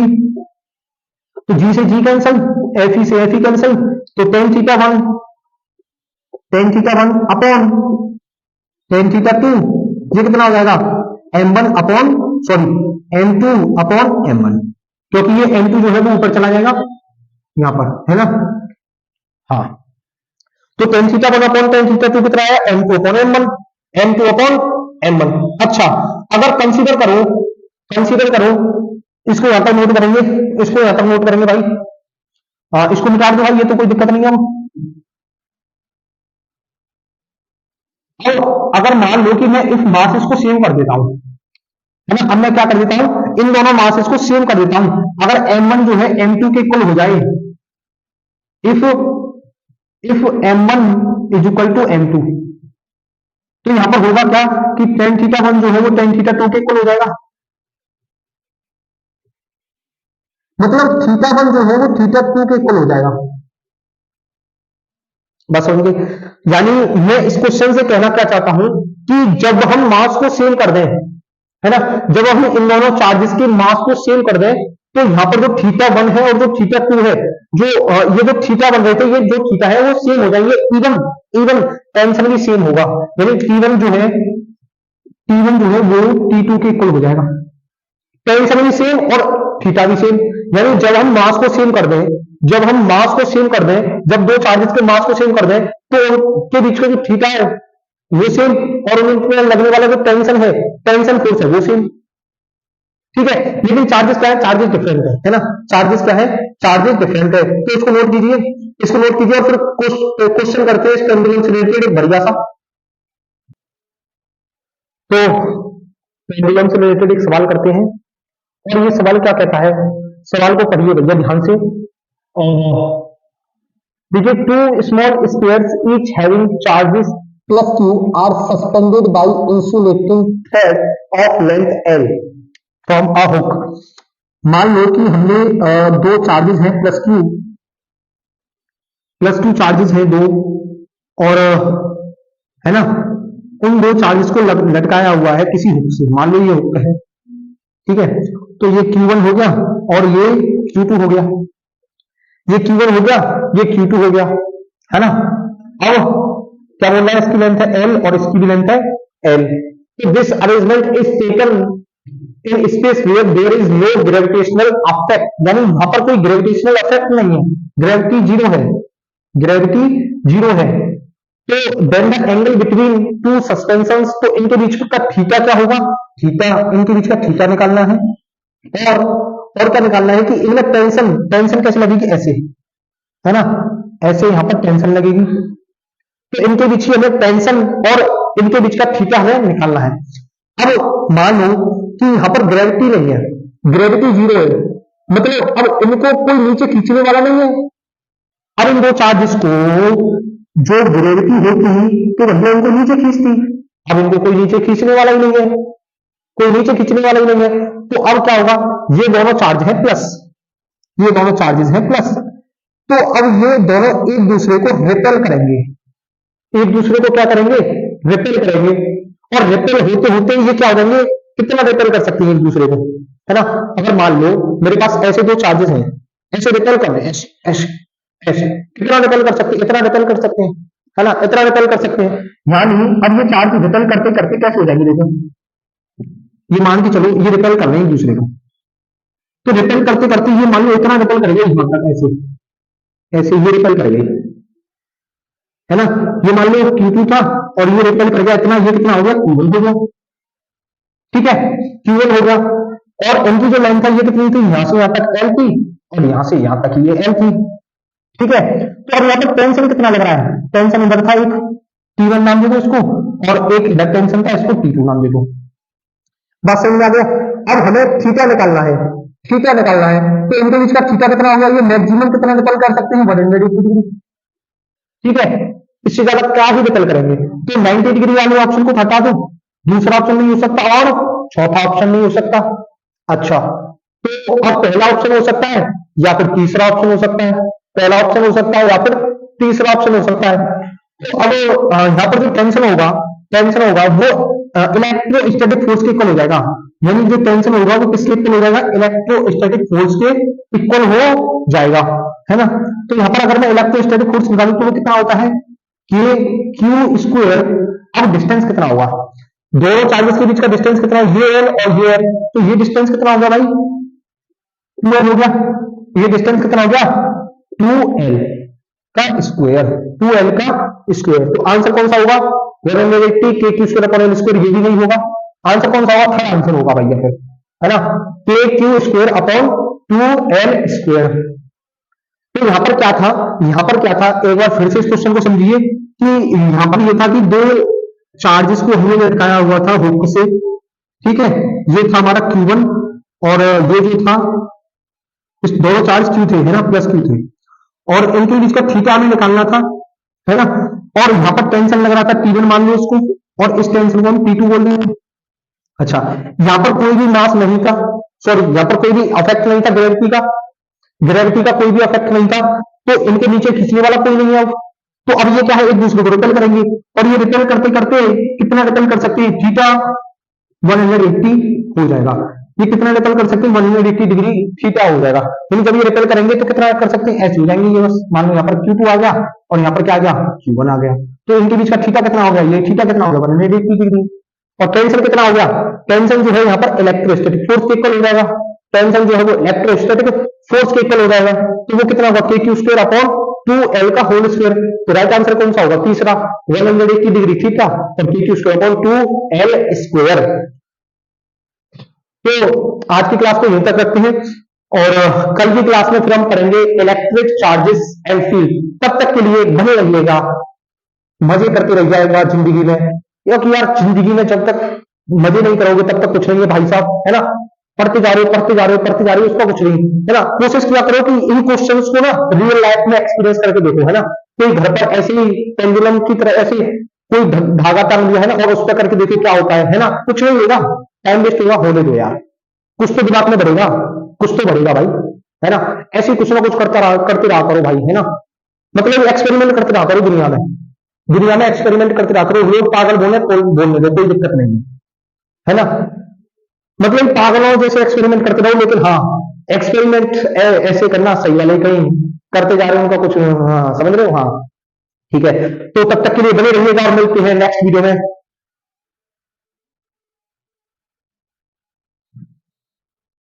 तो G से G कैंसल, Fe से Fe कैंसल, तो tan theta 1 upon tan theta 2, ये कितना हो जाएगा, M1 upon sorry M2 upon M1, क्योंकि ये M2 जो है वो ऊपर चला जाएगा यहां पर, है ना। हाँ, तो tan theta 1 upon tan theta 2 कितना है, M2 upon M1, M2 upon M1। अच्छा, अगर कंसीडर करो इसको यहां पर नोट करेंगे, इसको यहां पर नोट करेंगे भाई, इसको मिटा दो भाई, ये तो कोई दिक्कत नहीं है। तो अगर मान लो कि मैं इस मासेस को सेव कर देता हूं, है ना, अब मैं क्या कर देता हूं, इन दोनों मासेस को सेव कर देता हूं, अगर M1 जो है M2 के इक्वल हो जाए, if M1 is equal to M2, तो यहां पर होगा क्या कि tan थीटा 1 जो है वो tan थीटा 2 के इक्वल हो जाएगा, मतलब थीटा 1 जो है वो थीटा 2 के इक्वल हो जाएगा, बस समझ गए। यानी मैं इस क्वेश्चन से कहना क्या चाहता हूं कि जब हम मास को सेव कर दें, है ना, जब हम इन दोनों चार्जेस के मास को सेव कर दें, तो यहां पर जो थीटा 1 है और जो थीटा 2 है, जो ये जो थीटा बन रहे थे, ये जो थीटा है वो सेम हो जाएंगे, इवन इवन टेंशन भी सेम होगा, यानी T1 जो है वो T2 के इक्वल हो जाएगा, टेंशन भी सेम और थीटा भी सेम। यानी जब हम मास को सेम कर दें, जब दो चार्जेस के मास को सेम कर दें, तो उनके बीच का जो थीटा है वो सेम, और उनमें लगने वाला जो टेंशन है, टेंशन फोर्स है वो सेम, ठीक है, लेकिन चार्जेस क्या है, चार्जेस डिफरेंट है ना, चार्जेस क्या है, चार्जेस डिफरेंट है, तो इसको नोट कीजिए, इसको नोट कीजिए और फिर क्वेश्चन करते हैं इस पेंडुलम से रिलेटेड एक बढ़िया सा। तो पेंडुलम से रिलेटेड एक सवाल करते हैं और ये सवाल क्या कहता है, सवाल को पढ़िए भैया ध्यान से। और देखिए, two small spheres each having charges plus q are suspended by insulating thread of length l from a hook. मान लो कि हमने दो चार्जेस हैं प्लस टू चार्जेस है दो, और है ना, उन दो चार्जेस को लटकाया हुआ है किसी हुक से। मान लो ये हुक है, ठीक है, तो ये Q1 हो गया और ये Q2 हो गया, ये Q1 हो गया, ये Q2 हो गया, है ना। अब क्या बोल रहा है, इसकी लेंथ है L और इसकी भी लेंथ है L। तो this arrangement is taken in space where there is no gravitational effect, यानी वहां पर कोई ग्रेविटेशनल अफेक्ट नहीं है, ग्रेविटी जीरो है, ग्रेविटी जीरो है। तो then the angle between two suspensions, तो इनके बीच का थीटा क्या होगा, थीटा, इनके बीच का थीटा निकालना है। और क्या निकालना है कि इनमें टेंशन, टेंशन कैसे लगेगी, ऐसे, है ना, ऐसे यहां पर टेंशन लगेगी। तो इनके बीच की हमें टेंशन और इनके बीच का थीटा हमें निकालना है। अब मान लो कि यहां पर ग्रेविटी नहीं है, ग्रेविटी जीरो है, मतलब अब इनको कोई नीचे खींचने वाला नहीं है। अब इन दो चार्जेस को जो ग्रेविटी होती तो भैया इनको नीचे खींचती, अब इनको कोई नीचे खींचने वाला ही नहीं है, कोई नीचे खींचने वाला ही नहीं है। तो अब क्या होगा, ये दोनों चार्ज है प्लस, ये दोनों चार्जेस है प्लस, तो अब ये दोनों एक दूसरे को रिपेल करेंगे, एक दूसरे को क्या करेंगे, रिपेल करेंगे। और रिपेल होते होते ये क्या हो जाएंगे, कितना रिपेल कर सकते हैं एक दूसरे को, है ना। अगर मान लो मेरे पास ऐसे दो चार्जेस हैं, ऐसे रिपेल कर रहे हैं, ऐसे ऐसे ऐसे, कितना रिपेल कर सकते हैं, इतना रिपेल कर सकते हैं, है ना, इतना रिपेल कर सकते हैं। यानी अब ये चार्ज रिपेल करते करते कैसे हो जाएंगे, देखो ये मान के चलो ये रिपेल कर रहे हैं एक दूसरे को, तो रिपेल करते करते ये मान लो इतना रिपेल करेंगे, यहाँ तक ऐसे ऐसे ये रिपेल करेंगे, है ना। ये मान लो Q2 था और ये रिपेल कर गया इतना, ये कितना हो गया, Q1 हो गया, ठीक है, Q1 हो गया। और इनकी जो लेंथ है ये कितनी थी, यहां से यहां तक L थी और यहां से यहां तक ये L थी, ठीक है। तो अब यहाँ पर टेंशन कितना लग रहा है, टेंशन इधर था एक, T1 नाम दे दो इसको, और एक इधर टेंशन था, इसको T2 नाम दे दो। बात समझ में आ गया। अब हमें थीटा निकालना है, थीटा निकालना है, तो इनके बीच का थीटा कितना होगा, ये मैक्सिमम कितना निकल कर सकते हैं, 180 डिग्री, ठीक है। इससे ज्यादा क्या ही निकल करेंगे, तो 90 डिग्री वाले ऑप्शन को हटा दो, दूसरा ऑप्शन नहीं हो सकता और चौथा ऑप्शन नहीं हो सकता। अच्छा, तो अब पहला ऑप्शन हो सकता है या फिर तीसरा ऑप्शन हो सकता है, पहला ऑप्शन हो सकता है या फिर तीसरा ऑप्शन हो सकता है। तो अब यहाँ पर जो टेंशन होगा वो इलेक्ट्रोस्टैटिक फोर्स के इक्वल हो जाएगा, यानी जो टेंशन होगा वो किसके इक्वल हो जाएगा, इलेक्ट्रोस्टैटिक फोर्स के इक्वल हो जाएगा, है ना। तो यहाँ पर अगर मैं इलेक्ट्रोस्टैटिक फोर्स निकालूं तो वो कितना होता है, के क्यू स्क्वायर। अब डिस्टेंस कितना होगा, दोनों चार्जेस के बीच का डिस्टेंस कितना है, ये एल और ये एल, तो ये डिस्टेंस कितना होगा भाई, 2L हो गया, ये डिस्टेंस कितना हो गया, 2L का स्क्वायर, 2L का स्क्वायर। तो आंसर कौन सा होगा, 180 के Q square upon L square, ये भी नहीं होगा। आंसर कौन सा होगा, थर्ड आंसर होगा भैया फिर, है ना, के Q square upon 2L square. तो यहां पर क्या था, यहां पर क्या था, एक बार फिर से इस क्वेश्चन को समझिए कि यहां पर ये था कि दो चार्जेस को हमने लटकाया हुआ था हुक से, ठीक है, ये था हमारा Q1 और ये जो था, इस दोनों चार्ज Q थे, है ना, प्लस Q थे, और इनके बीच का थीटा हमें निकालना था, है ना। और यहां पर टेंशन लग रहा था T1 मान लो इसको, और इस टेंशन को हम T2 बोल देंगे। अच्छा, यहां पर कोई भी मास नहीं था, सॉरी यहां पर कोई भी अफेक्ट नहीं था ग्रेविटी का, ग्रेविटी का कोई भी अफेक्ट नहीं था, तो इनके नीचे खींचने वाला कोई नहीं है। तो अब ये क्या है, एक दूसरे को रिपेल करेंगे, और ये रिपेल करते करते कितना रिपेल कर सकते हैं, थीटा 180 हो जाएगा। ये कितना रिपेल कर सकते हैं, 180 डिग्री थीटा हो जाएगा। लेकिन जब ये रिपेल करेंगे तो कितना कर सकते हैं, ऐसे हो जाएंगे ये, बस मान लो यहाँ पर Q2 आ गया और यहाँ पर क्या आ गया, Q1 आ गया। तो इनके बीच का थीटा कितना हो गया, ये थीटा कितना हो गया, 180 डिग्री। और टेंशन कितना हो गया, टेंशन जो है यहाँ पर इलेक्ट्रोस्टैटिक फोर्स के इक्वल हो जाएगा, टेंशन जो है वो इलेक्ट्रोस्टैटिक फोर्स के इक्वल हो जाएगा। तो वो कितना होगा, के क्यू स्क्वायर अपॉन 2L का होल स्क्वायर। तो राइट आंसर कौन सा होगा, तीसरा, 180 डिग्री थीटा और के Q square upon 2L square. तो आज की क्लास को यहीं तक रखते हैं। और कल की क्लास में फिर हम पढ़ेंगे इलेक्ट्रिक चार्जेस एंड फील्ड। तब तक के लिए बने रहिएगा, मजे करते रह जाएगा जिंदगी में, क्योंकि यार जिंदगी में जब तक मजे नहीं करोगे तब तक कुछ नहीं है भाई साहब, है ना। पढ़ते जा रहे हो पढ़ते जा रहे हो पढ़ते जा रहे हो, उसका कुछ नहीं है ना। कोशिश किया करो कि इन क्वेश्चंस को ना रियल लाइफ में एक्सपीरियंस करके देखो, है ना। कोई घर पर ऐसे ही पेंडुलम की तरह ऐसे कोई धागा टांग दिया है ना, और उस पर करके देखिए क्या होता है ना। कुछ नहीं होगा, टाइम वेस्ट होगा, होने दो यार। कुछ तो दिमाग में बढ़ेगा, कुछ तो बढ़ेगा भाई, है ना। ऐसे ही कुछ ना कुछ करते रहा करो भाई, है ना। मतलब एक्सपेरिमेंट करते रहा करो दुनिया में, दुनिया में एक्सपेरिमेंट करते रहा करो। लोग पागल बोलने दो, कोई दिक्कत नहीं है ना। मतलब पागलों जैसे एक्सपेरिमेंट करते रहो, लेकिन हाँ एक्सपेरिमेंट ऐसे करना सही वाले कहीं करते जा रहे हो उनका कुछ, हाँ समझ रहे हो, हाँ ठीक है। तो तब तक के लिए बने रहिएगा और मिलते हैं नेक्स्ट वीडियो में।